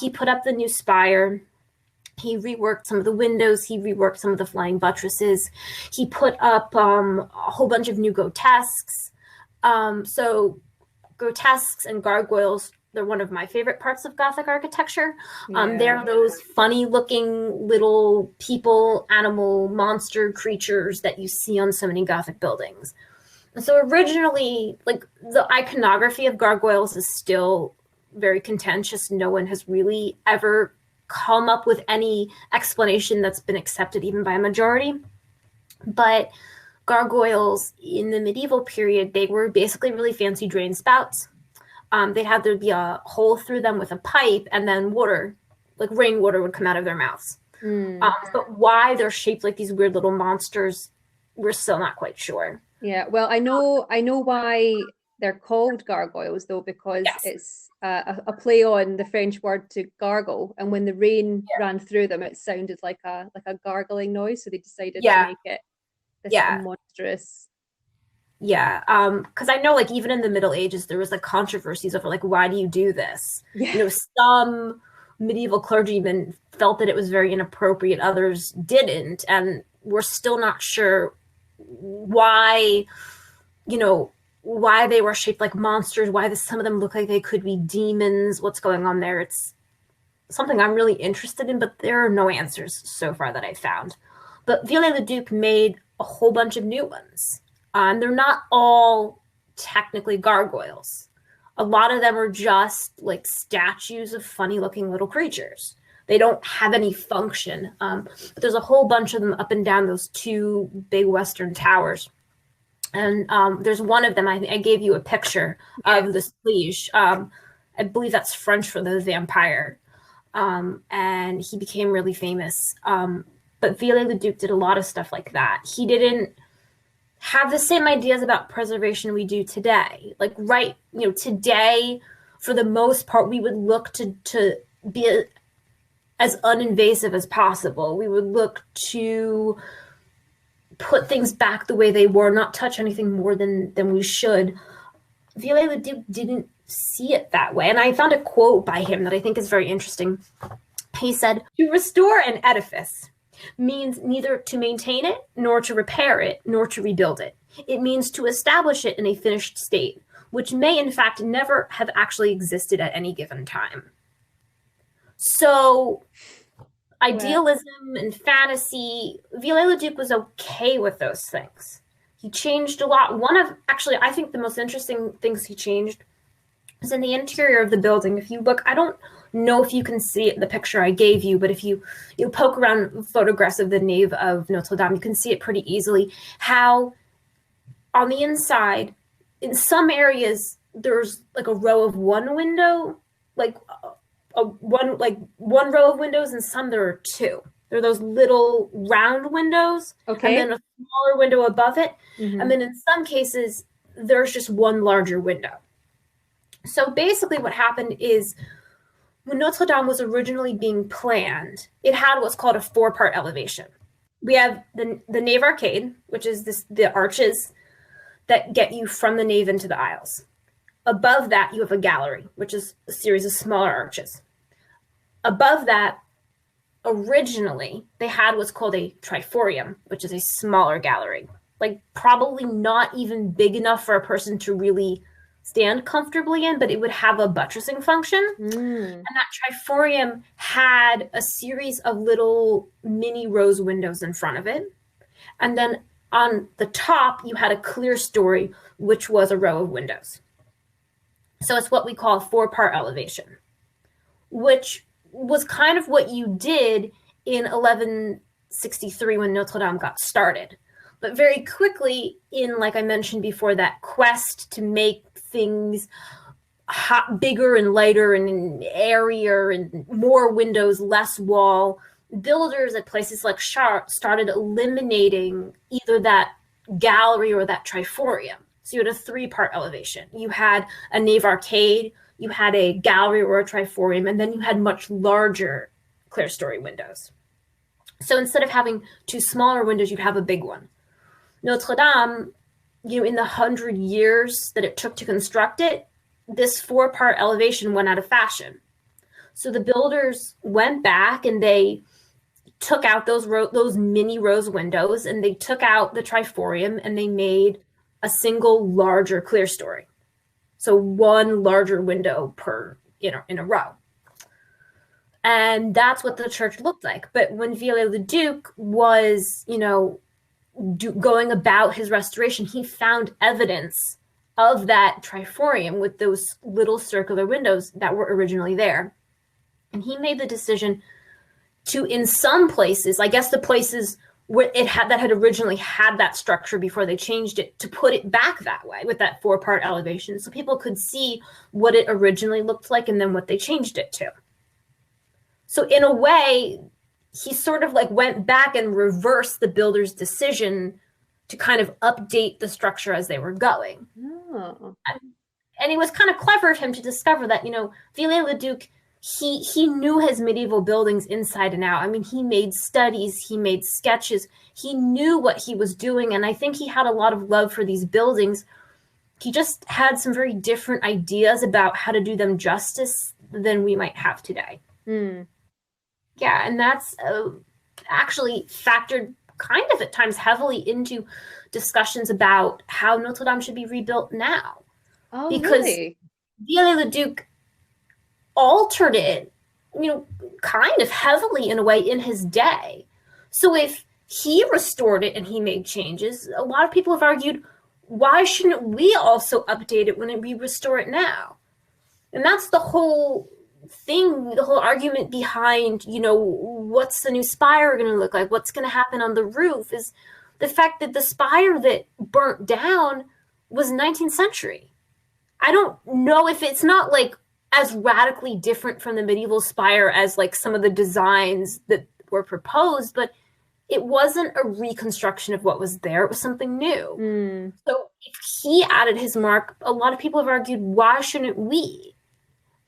He put up the new spire. He reworked some of the windows. He reworked some of the flying buttresses. He put up a whole bunch of new grotesques. So grotesques and gargoyles, they're one of my favorite parts of Gothic architecture. They're those funny looking little people, animal, monster creatures that you see on so many Gothic buildings. And so originally, the iconography of gargoyles is still very contentious. No one has really ever come up with any explanation that's been accepted even by a majority. But gargoyles in the medieval period, they were basically really fancy drain spouts. There'd be a hole through them with a pipe, and then water, like rainwater, would come out of their mouths. But why they're shaped like these weird little monsters, we're still not quite sure. Yeah, well, I know why they're called gargoyles, though, because Yes. a play on the French word to gargle, and when the rain ran through them, it sounded like a gargling noise. So they decided to make it this monstrous. Yeah, because I know, like, even in the Middle Ages, there was like controversies over like, why do you do this? Yeah. You know, some medieval clergymen felt that it was very inappropriate, others didn't, and we're still not sure why, you know, why they were shaped like monsters, why some of them look like they could be demons, what's going on there. It's something I'm really interested in, but there are no answers so far that I found. But Viollet-le-Duc made a whole bunch of new ones. They're not all technically gargoyles. A lot of them are just like statues of funny looking little creatures. They don't have any function. But there's a whole bunch of them up and down those two big Western towers. And there's one of them, I gave you a picture of this Liege. I believe that's French for the vampire. And he became really famous. But Viollet-le-Duc did a lot of stuff like that. He didn't have the same ideas about preservation we do today. Like, today, for the most part, we would look to be as uninvasive as possible. We would look to put things back the way they were, not touch anything more than we should. Viollet-le-Duc didn't see it that way. And I found a quote by him that I think is very interesting. He said, "To restore an edifice means neither to maintain it, nor to repair it, nor to rebuild it. It means to establish it in a finished state, which may in fact never have actually existed at any given time." So idealism and fantasy, Viollet-le-Duc was okay with those things. He changed a lot. I think the most interesting things he changed was in the interior of the building. If you look, I don't know if you can see it in the picture I gave you, but if you poke around photographs of the nave of Notre Dame, you can see it pretty easily, how on the inside, in some areas, there's like a row of one window, like one row of windows, and some there are two. There are those little round windows, and then a smaller window above it. Mm-hmm. And then in some cases, there's just one larger window. So basically what happened is, when Notre Dame was originally being planned, it had what's called a four-part elevation. We have the nave arcade, which is the arches that get you from the nave into the aisles. Above that, you have a gallery, which is a series of smaller arches. Above that, originally, they had what's called a triforium, which is a smaller gallery, like probably not even big enough for a person to really stand comfortably in, but it would have a buttressing function. And that triforium had a series of little mini rose windows in front of it. And then on the top, you had a clear story, which was a row of windows. So it's what we call a four-part elevation, which was kind of what you did in 1163 when Notre Dame got started. But very quickly, like I mentioned before, that quest to make things bigger and lighter and airier and more windows, less wall, builders at places like Chartres started eliminating either that gallery or that triforium. So you had a three-part elevation. You had a nave arcade, you had a gallery or a triforium, and then you had much larger clerestory windows. So instead of having two smaller windows, you'd have a big one. Notre Dame, in the 100 years that it took to construct it, this four-part elevation went out of fashion. So the builders went back and they took out those mini rose windows, and they took out the triforium, and they made a single larger clerestory. So one larger window per, in a row. And that's what the church looked like. But when Viollet-le-Duc was, going about his restoration, he found evidence of that triforium with those little circular windows that were originally there. And he made the decision to, in some places, I guess the places where that had originally had that structure before they changed it, to put it back that way with that four-part elevation, so people could see what it originally looked like and then what they changed it to. So in a way, he sort of like went back and reversed the builder's decision to kind of update the structure as they were going. And it was kind of clever of him to discover that, Viollet-le-Duc, he knew his medieval buildings inside and out. I mean, he made studies, he made sketches, he knew what he was doing, and I think he had a lot of love for these buildings. He just had some very different ideas about how to do them justice than we might have today. Yeah, and that's actually factored kind of at times heavily into discussions about how Notre Dame should be rebuilt now. Oh, because really? Viollet-le-Duc altered it, kind of heavily in a way in his day. So if he restored it and he made changes, a lot of people have argued, why shouldn't we also update it when we restore it now? And that's the whole thing, the whole argument behind, what's the new spire going to look like? What's going to happen on the roof is the fact that the spire that burnt down was 19th century. I don't know if it's not like as radically different from the medieval spire as like some of the designs that were proposed, but it wasn't a reconstruction of what was there. It was something new. So if he added his mark, a lot of people have argued, why shouldn't we?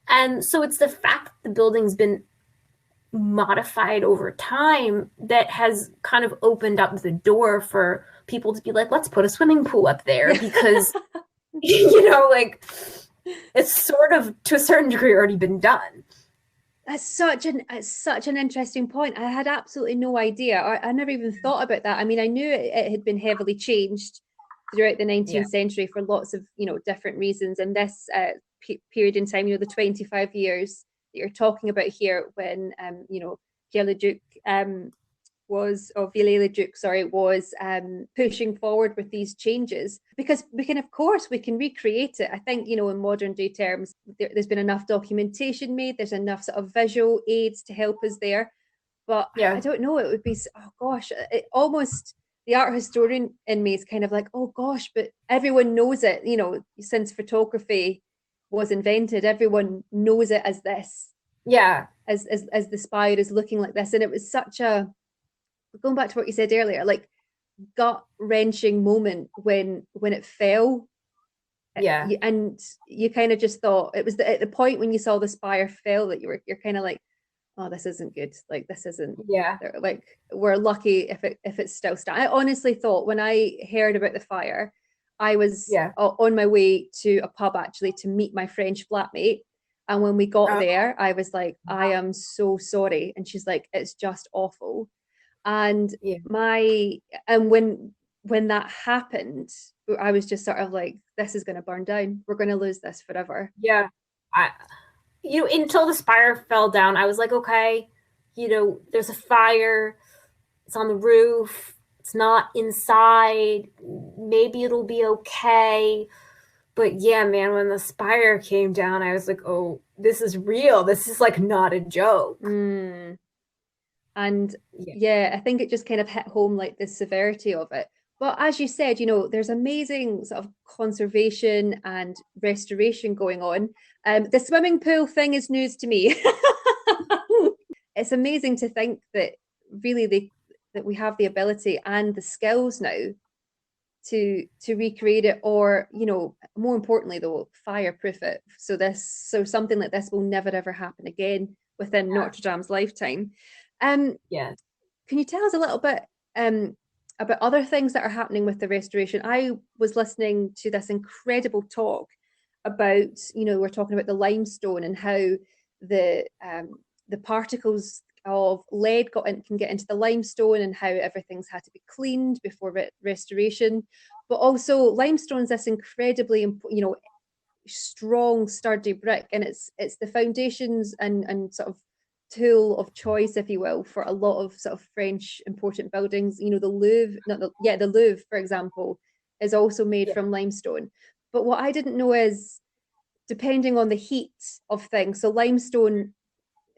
And so it's the fact that the building's been modified over time that has kind of opened up the door for people to be like, let's put a swimming pool up there because, like it's sort of to a certain degree already been done. That's such an interesting point. I had absolutely no idea. I never even thought about that. I mean, I knew it had been heavily changed throughout the 19th century for lots of, different reasons. And this period in time, the 25 years that you're talking about here when, Viollet-le-Duc was pushing forward with these changes, because we can recreate it. I think, in modern day terms, there's been enough documentation made, there's enough sort of visual aids to help us there. But I don't know, it would be, it almost, the art historian in me is kind of like, oh gosh, but everyone knows it, since photography was invented, everyone knows it as this. Yeah. As the spire is looking like this. And it was such a, going back to what you said earlier, like gut-wrenching moment when it fell. Yeah. And you kind of just thought, it was at the point when you saw the spire fail that you're kind of like, oh, this isn't good. Like, this isn't, like, we're lucky if it's still standing. I honestly thought when I heard about the fire, I was on my way to a pub actually to meet my French flatmate. And when we got there, I was like, I am so sorry. And she's like, it's just awful. And when that happened, I was just sort of like, this is going to burn down. We're going to lose this forever. Yeah. Until the spire fell down, I was like, okay, there's a fire. It's on the roof. It's not inside. Maybe it'll be okay. But yeah, man, when the spire came down, I was like, oh, this is real. This is like not a joke. And I think it just kind of hit home, like the severity of it. But as you said, there's amazing sort of conservation and restoration going on. The swimming pool thing is news to me. It's amazing to think that really that we have the ability and the skills now to recreate it, or more importantly though, fireproof it, so something like this will never ever happen again within Notre Dame's lifetime. Can you tell us a little bit about other things that are happening with the restoration? I was listening to this incredible talk about, we're talking about the limestone and how the particles of lead can get into the limestone, and how everything's had to be cleaned before restoration. But also limestone's this incredibly strong, sturdy brick, and it's the foundations and sort of tool of choice, if you will, for a lot of sort of French important buildings. The Louvre, for example, is also made from limestone. But what I didn't know is, depending on the heat of things, so limestone,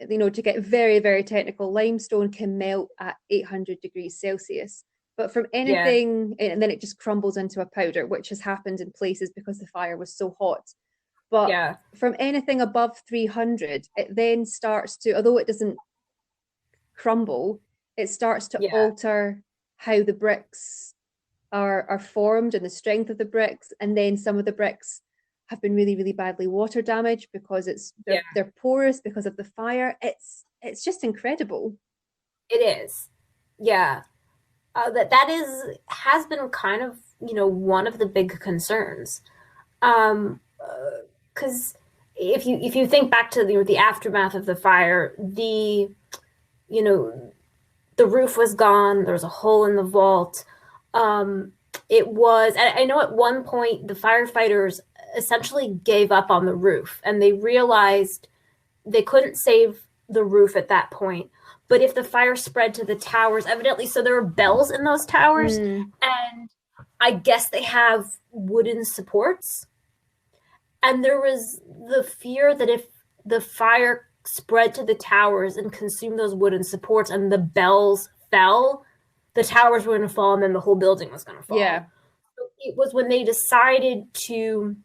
to get very, very technical, limestone can melt at 800 degrees Celsius. But from anything, and then it just crumbles into a powder, which has happened in places because the fire was so hot. But from anything above 300, it then starts to, although it doesn't crumble, it starts to alter how the bricks are formed and the strength of the bricks. And then some of the bricks have been really, really badly water damaged because they're porous because of the fire. It's just incredible. It is. Yeah. That has been kind of, one of the big concerns. Because if you think back to the aftermath of the fire, the roof was gone. There was a hole in the vault. I know at one point the firefighters essentially gave up on the roof, and they realized they couldn't save the roof at that point. But if the fire spread to the towers, evidently, so there were bells in those towers, and I guess they have wooden supports. And there was the fear that if the fire spread to the towers and consumed those wooden supports and the bells fell, the towers were going to fall and then the whole building was going to fall. Yeah. So it was when they decided to,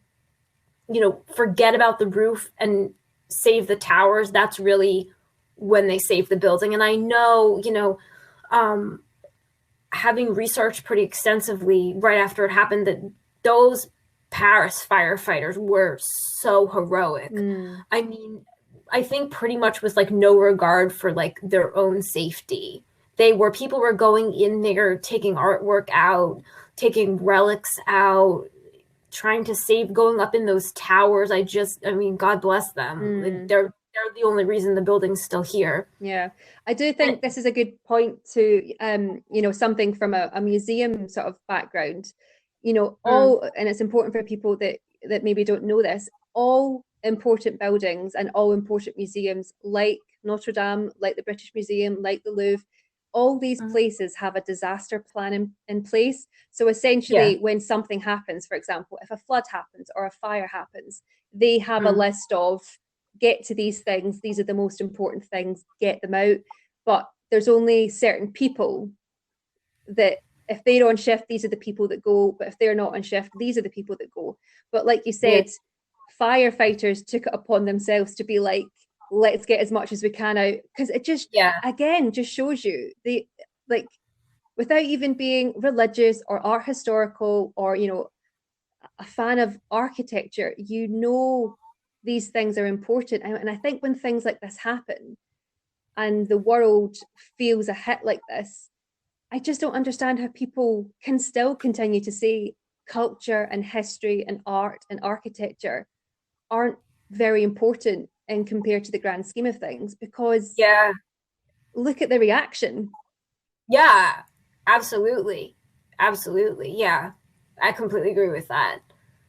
forget about the roof and save the towers. That's really when they saved the building. And I know, having researched pretty extensively right after it happened, that those Paris firefighters were so heroic. I mean, I think pretty much with like no regard for like their own safety. People were going in there, taking artwork out, taking relics out, trying to save, going up in those towers. God bless them. Like, they're the only reason the building's still here. Yeah, I do think this is a good point to, something from a museum sort of background, and it's important for people that maybe don't know this, all important buildings and all important museums like Notre Dame, like the British Museum, like the Louvre, all these places have a disaster plan in place. So essentially, when something happens, for example, if a flood happens or a fire happens, they have a list of, get to these things, these are the most important things, get them out. But there's only certain people that, if they're on shift, these are the people that go. But if they're not on shift, these are the people that go. But like you said, firefighters took it upon themselves to be like, let's get as much as we can out, because it just again just shows you without even being religious or art historical or a fan of architecture, these things are important. And I think when things like this happen and the world feels a hit like this, I just don't understand how people can still continue to say culture and history and art and architecture aren't very important and compared to the grand scheme of things, because look at the reaction. Yeah, absolutely. Yeah, I completely agree with that.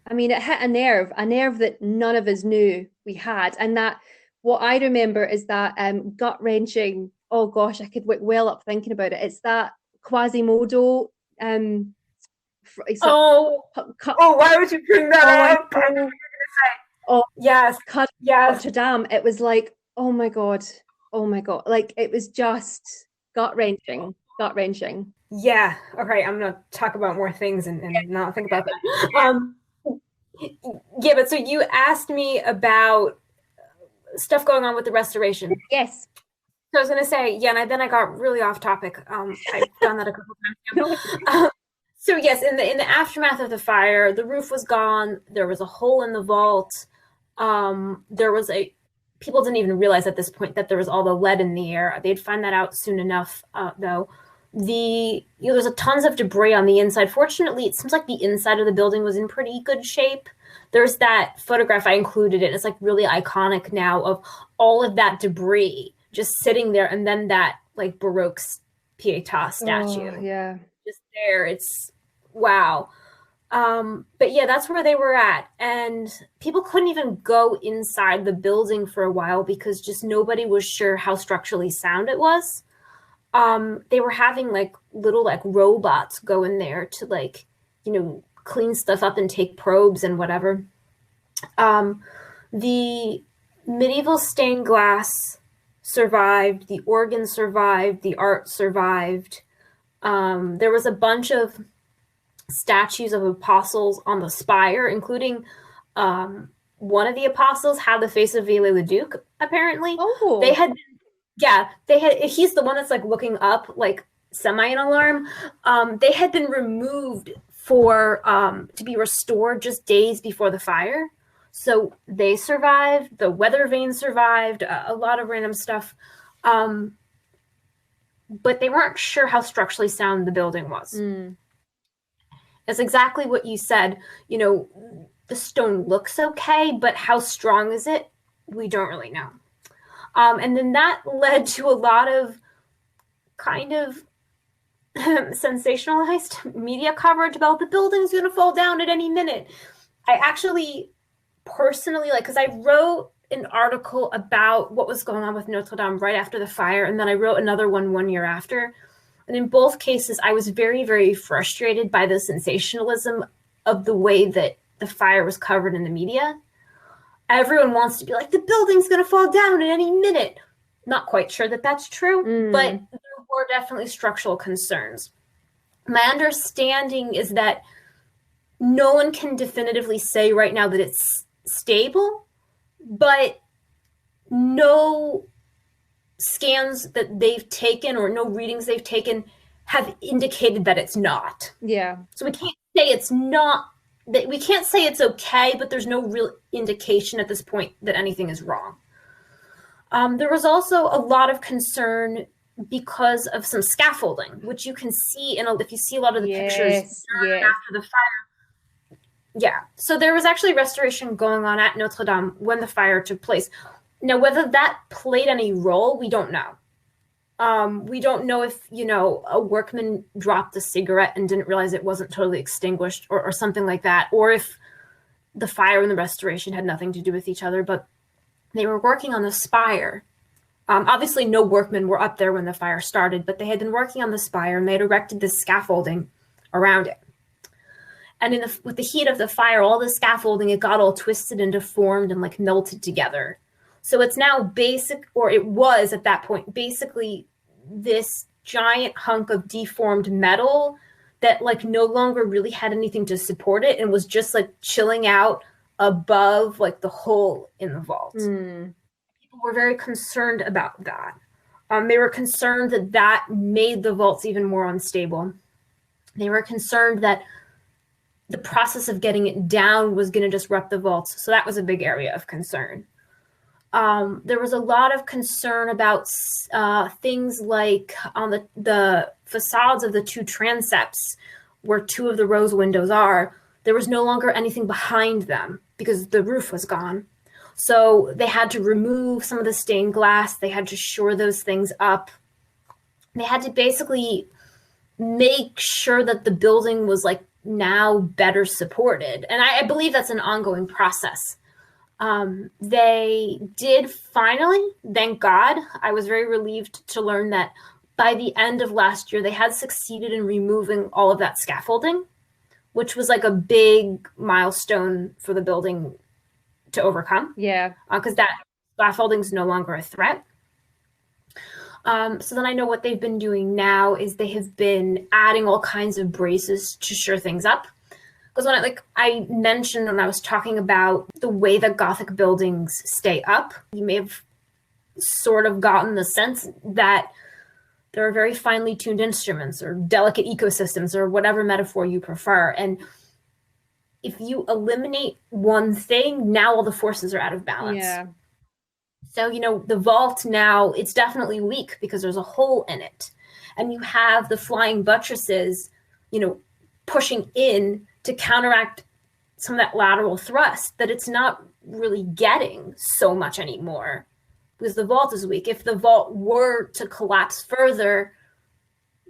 I mean, it hit a nerve that none of us knew we had. And that, what I remember is that gut wrenching, oh gosh, I could well up thinking about it. It's that Quasimodo. Why would you bring that up? Yes. Notre Dame. It was like, oh my God. Like, it was just gut wrenching. Yeah. Okay. I'm going to talk about more things and not think about that. But so you asked me about stuff going on with the restoration. Yes. So I was going to say, and then I got really off topic. I've done that a couple times. So yes, in the aftermath of the fire, the roof was gone. There was a hole in the vault. People didn't even realize at this point that there was all the lead in the air. They'd find that out soon enough, though. There's tons of debris on the inside. Fortunately, it seems like the inside of the building was in pretty good shape. There's that photograph I included. It's like really iconic now of all of that debris just sitting there, and then that like Baroque Pietà statue. Just there. It's wow. But yeah, that's where they were at. And people couldn't even go inside the building for a while because just nobody was sure how structurally sound it was. They were having like little like robots go in there to clean stuff up and take probes and whatever. The medieval stained glass survived, the organ survived, the art survived. There was a bunch of statues of apostles on the spire, including one of the apostles had the face of Viollet-le-Duc, apparently. Oh. He's the one that's like looking up, like semi in alarm. They had been removed to be restored just days before the fire. So they survived, the weather vane survived, a lot of random stuff. But they weren't sure how structurally sound the building was. It's exactly what you said. The stone looks okay, but how strong is it? We don't really know. And then that led to a lot of kind of sensationalized media coverage about the building's going to fall down at any minute. I actually personally, because I wrote an article about what was going on with Notre Dame right after the fire, and then I wrote another one year after. And in both cases, I was very, very frustrated by the sensationalism of the way that the fire was covered in the media. Everyone wants to be like, the building's going to fall down at any minute. Not quite sure that that's true, but there were definitely structural concerns. My understanding is that no one can definitively say right now that it's stable, but no scans that they've taken or no readings they've taken have indicated that it's not. Yeah. So we can't say it's not, that we can't say it's okay, but there's no real indication at this point that anything is wrong. There was also a lot of concern because of some scaffolding, which you can see if you see a lot of the pictures after the fire. Yeah. So there was actually restoration going on at Notre Dame when the fire took place. Now, whether that played any role, we don't know. We don't know if, a workman dropped a cigarette and didn't realize it wasn't totally extinguished or something like that, or if the fire and the restoration had nothing to do with each other, but they were working on the spire. Obviously, no workmen were up there when the fire started, but they had been working on the spire and they had erected this scaffolding around it. And with the heat of the fire, all the scaffolding, it got all twisted and deformed and melted together. So it's now it was at that point, basically this giant hunk of deformed metal that no longer really had anything to support it and was just chilling out above the hole in the vault. People were very concerned about that. They were concerned that made the vaults even more unstable. They were concerned that the process of getting it down was going to disrupt the vaults. So that was a big area of concern. There was a lot of concern about things like on the facades of the two transepts, where two of the rose windows are, there was no longer anything behind them because the roof was gone. So they had to remove some of the stained glass. They had to shore those things up. They had to basically make sure that the building was now better supported. And I believe that's an ongoing process. They did finally, thank God, I was very relieved to learn that by the end of last year, they had succeeded in removing all of that scaffolding, which was a big milestone for the building to overcome. Yeah. Because that scaffolding is no longer a threat. So then I know what they've been doing now is they have been adding all kinds of braces to shore things up. Because when I mentioned when I was talking about the way that Gothic buildings stay up, you may have sort of gotten the sense that there are very finely tuned instruments or delicate ecosystems or whatever metaphor you prefer. And if you eliminate one thing, now all the forces are out of balance. Yeah. So, the vault now, it's definitely weak because there's a hole in it. And you have the flying buttresses, pushing in to counteract some of that lateral thrust that it's not really getting so much anymore because the vault is weak. If the vault were to collapse further,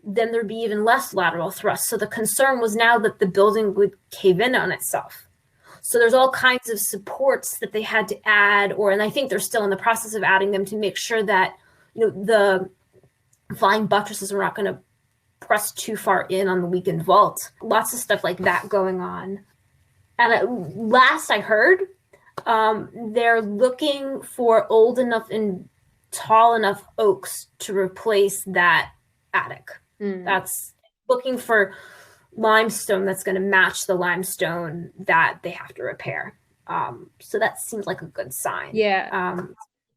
then there'd be even less lateral thrust. So the concern was now that the building would cave in on itself. So there's all kinds of supports that they had to add, and I think they're still in the process of adding them to make sure that, the flying buttresses are not going to press too far in on the weakened vault. Lots of stuff like that going on. And at last I heard, they're looking for old enough and tall enough oaks to replace that attic. That's looking for limestone that's going to match the limestone that they have to repair. So that seems like a good sign. Yeah.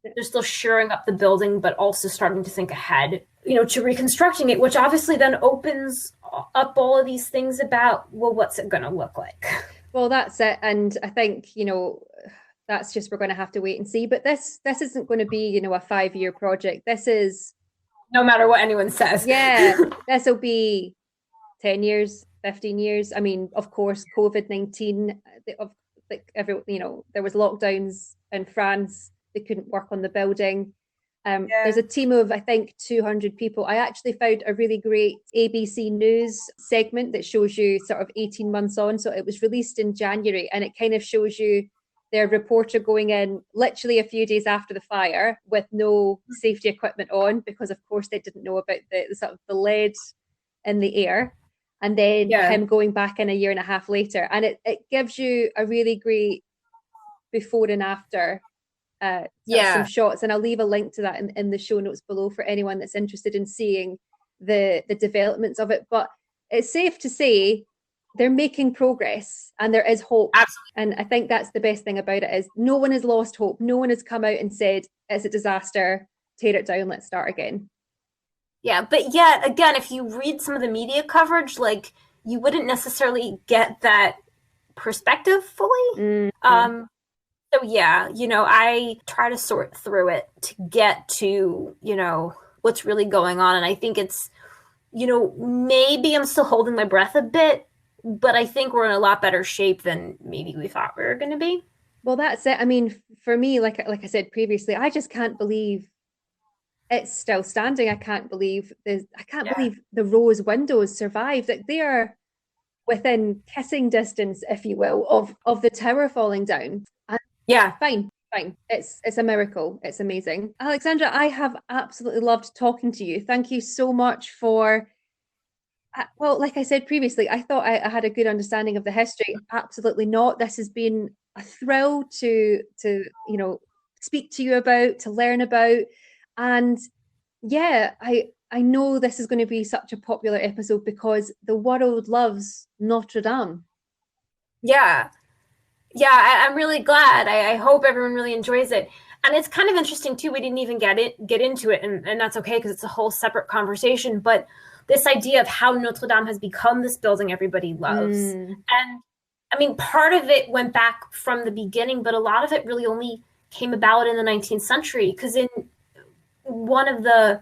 They're still shoring up the building, but also starting to think ahead, to reconstructing it, which obviously then opens up all of these things about, well, what's it going to look like? Well, that's it. And I think, that's just, we're going to have to wait and see. But this isn't going to be, you know, a 5-year project. This is, no matter what anyone says. Yeah, this will be 10 years, 15 years. I mean, of course, COVID-19, you know, there was lockdowns in France. They couldn't work on the building. There's a team of, I think, 200 people. I actually found a really great ABC News segment that shows you sort of 18 months on. So it was released in January, and it kind of shows you their reporter going in literally a few days after the fire with no safety equipment on, because of course they didn't know about the sort of the lead in the air, and then him going back in a year and a half later. And it gives you a really great before and after some shots, and I'll leave a link to that in the show notes below for anyone that's interested in seeing the developments of it. But it's safe to say they're making progress, and there is hope. Absolutely. And I think that's the best thing about it, is no one has lost hope. No one has come out and said it's a disaster, tear it down, let's start again. Yeah, but yet again, if you read some of the media coverage, like, you wouldn't necessarily get that perspective fully. Mm-hmm. So yeah, you know, I try to sort through it to get to, you know, what's really going on. And I think it's, you know, maybe I'm still holding my breath a bit, but I think we're in a lot better shape than maybe we thought we were going to be. Well, that's it. I mean, for me, like I said previously, I just can't believe it's still standing. I can't believe believe the rose windows survived. Like, they are within kissing distance, if you will, of the tower falling down. And fine. It's a miracle. It's amazing. Alexandra, I have absolutely loved talking to you. Thank you so much for, well, like I said previously, I thought I had a good understanding of the history. Absolutely not. This has been a thrill to you know, speak to you about, to learn about. And yeah, I know this is going to be such a popular episode because the world loves Notre Dame. Yeah, I'm really glad. I hope everyone really enjoys it. And it's kind of interesting too. We didn't even get into it, and that's okay because it's a whole separate conversation. But this idea of how Notre Dame has become this building everybody loves, and I mean, part of it went back from the beginning, but a lot of it really only came about in the 19th century. Because in one of the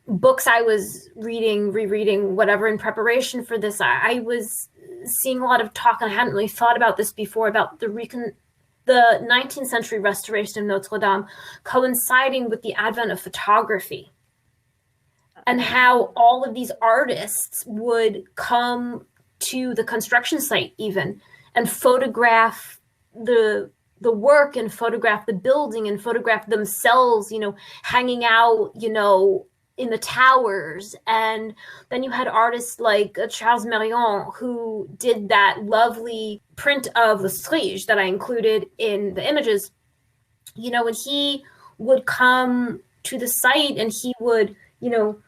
books I was rereading, whatever, in preparation for this, I was seeing a lot of talk, and I hadn't really thought about this before, about the 19th century restoration of Notre Dame coinciding with the advent of photography, and how all of these artists would come to the construction site even and photograph the work, and photograph the building, and photograph themselves, you know, hanging out, you know, in the towers. And then you had artists like Charles Marion, who did that lovely print of the Strige that I included in the images, you know, and he would come to the site and he would, you know,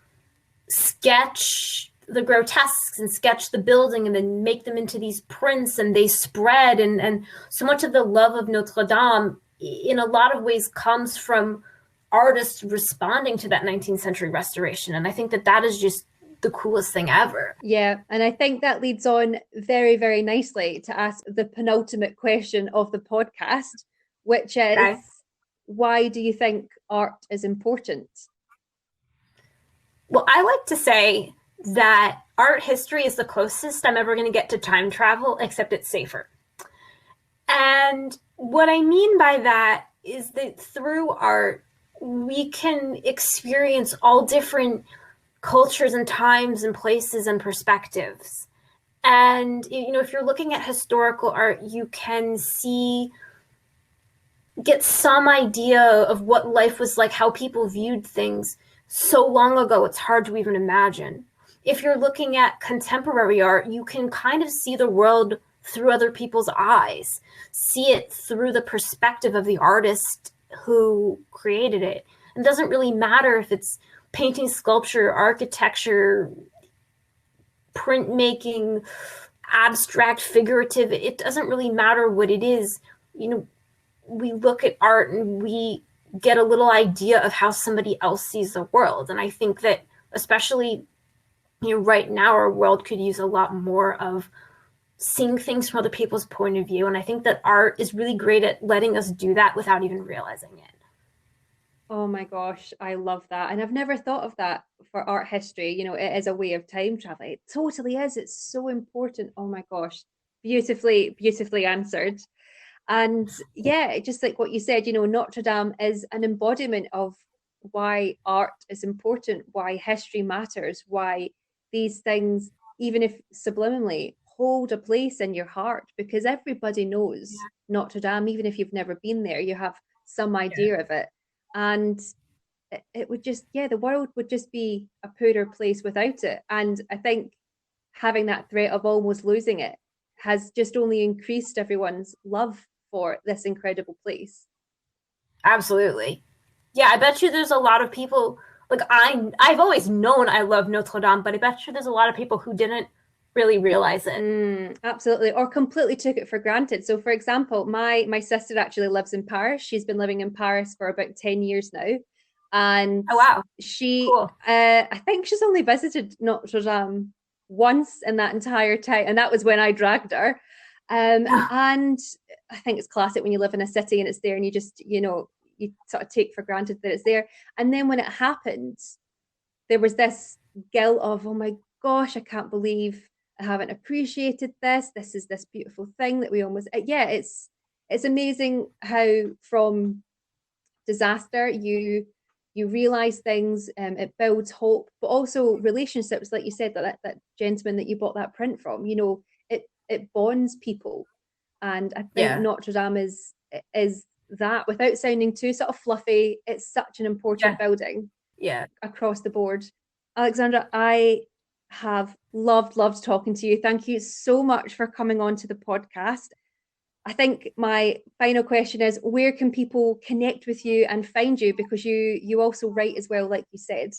sketch the grotesques and sketch the building and then make them into these prints, and they spread. And so much of the love of Notre Dame in a lot of ways comes from artists responding to that 19th century restoration. And I think that is just the coolest thing ever. Yeah, and I think that leads on very, very nicely to ask the penultimate question of the podcast, which is, why do you think art is important? Well, I like to say that art history is the closest I'm ever going to get to time travel, except it's safer. And what I mean by that is that through art, we can experience all different cultures and times and places and perspectives. And, you know, if you're looking at historical art, you can get some idea of what life was like, how people viewed things so long ago, it's hard to even imagine. If you're looking at contemporary art, you can kind of see the world through other people's eyes, see it through the perspective of the artist who created it. It doesn't really matter if it's painting, sculpture, architecture, printmaking, abstract, figurative. It doesn't really matter what it is. You know, we look at art and we get a little idea of how somebody else sees the world. And I think that especially, you know, right now our world could use a lot more of seeing things from other people's point of view. And I think that art is really great at letting us do that without even realizing it. Oh my gosh, I love that. And I've never thought of that for art history. You know, it is a way of time travel. It totally is. It's so important. Oh my gosh. Beautifully, beautifully answered. And yeah, just like what you said, you know, Notre Dame is an embodiment of why art is important, why history matters, why these things, even if subliminally, hold a place in your heart, because everybody knows Notre Dame, even if you've never been there, you have some idea of it. And it would just, yeah, the world would just be a poorer place without it. And I think having that threat of almost losing it has just only increased everyone's love for this incredible place. Absolutely. Yeah, I bet you there's a lot of people, like I've always known I love Notre Dame, but I bet you there's a lot of people who didn't really realize it. Absolutely, or completely took it for granted. So for example, my sister actually lives in Paris. She's been living in Paris for about 10 years now. And oh wow, she cool. I think she's only visited Notre Dame once in that entire time, and that was when I dragged her. And I think it's classic when you live in a city and it's there and you just, you know, you sort of take for granted that it's there. And then when it happened, there was this guilt of, oh my gosh, I can't believe I haven't appreciated this. This is this beautiful thing that we almost, yeah, it's amazing how from disaster you realize things, it builds hope, but also relationships, like you said, that gentleman that you bought that print from, you know, it bonds people. And I think Notre Dame is that, without sounding too sort of fluffy, it's such an important building across the board. Alexandra, I have loved talking to you. Thank you so much for coming on to the podcast. I think my final question is, where can people connect with you and find you? Because you also write as well, like you said.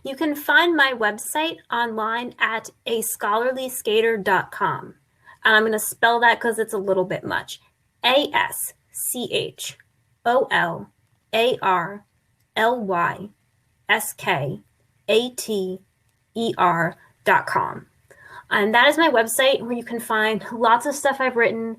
You can find my website online at ascholarlyskater.com. And I'm going to spell that because it's a little bit much. ASCHOLARLYSKATER.com. And that is my website where you can find lots of stuff I've written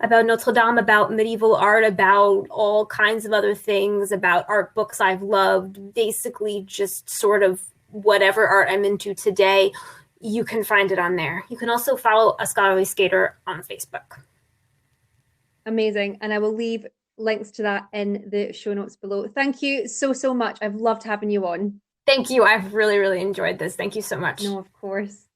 about Notre Dame, about medieval art, about all kinds of other things, about art books I've loved, basically just sort of whatever art I'm into today. You can find it on there. You can also follow A Scholarly Skater on Facebook. Amazing. And I will leave links to that in the show notes below. Thank you so much. I've loved having you on. Thank you. I've really enjoyed this. Thank you so much. No, of course.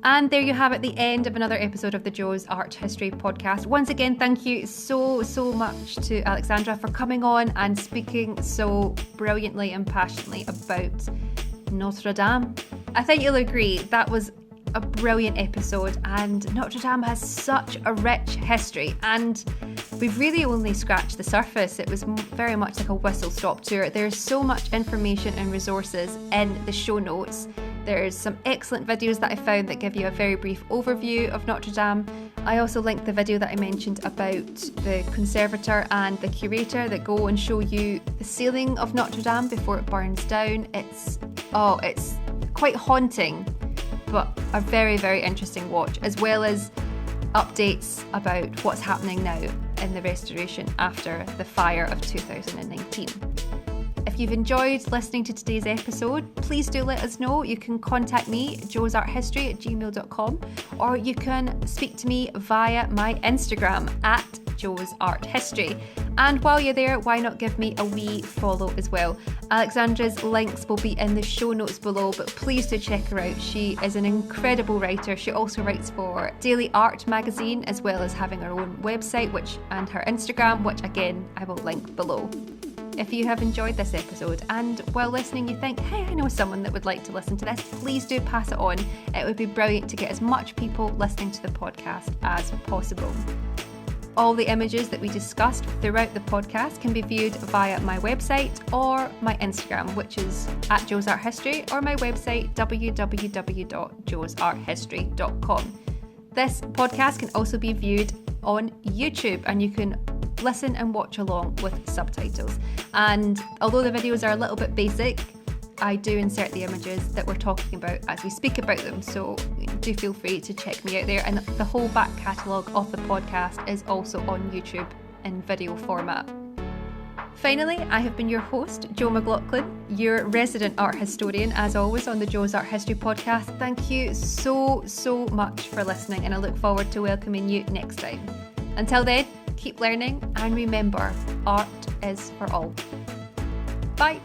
And there you have it, the end of another episode of the Jo's Art History podcast. Once again, thank you so much to Alexandra for coming on and speaking so brilliantly and passionately about Notre Dame. I think you'll agree that was a brilliant episode, and Notre Dame has such a rich history, and we've really only scratched the surface. It was very much like a whistle-stop tour. There's so much information and resources in the show notes. There's some excellent videos that I found that give you a very brief overview of Notre Dame. I also linked the video that I mentioned about the conservator and the curator that go and show you the ceiling of Notre Dame before it burns down. It's quite haunting, but a very interesting watch, as well as updates about what's happening now in the restoration after the fire of 2019. If you've enjoyed listening to today's episode, please do let us know. You can contact me, joesarthistory@gmail.com, or you can speak to me via my Instagram at joesarthistory. And while you're there, why not give me a wee follow as well? Alexandra's links will be in the show notes below, but please do check her out. She is an incredible writer. She also writes for Daily Art magazine, as well as having her own website and her Instagram, which again I will link below. If you have enjoyed this episode and while listening you think, hey, I know someone that would like to listen to this, please do pass it on. It would be brilliant to get as much people listening to the podcast as possible. All the images that we discussed throughout the podcast can be viewed via my website or my Instagram, which is at Jo's Art History, or my website www.joesarthistory.com. This podcast can also be viewed on YouTube, and you can listen and watch along with subtitles. And although the videos are a little bit basic, I do insert the images that we're talking about as we speak about them, so do feel free to check me out there. And the whole back catalogue of the podcast is also on YouTube in video format. Finally, I have been your host, Jo McLaughlin, your resident art historian, as always, on the Jo's Art History podcast. Thank you so much for listening, and I look forward to welcoming you next time. Until then, keep learning, and remember, art is for all. Bye.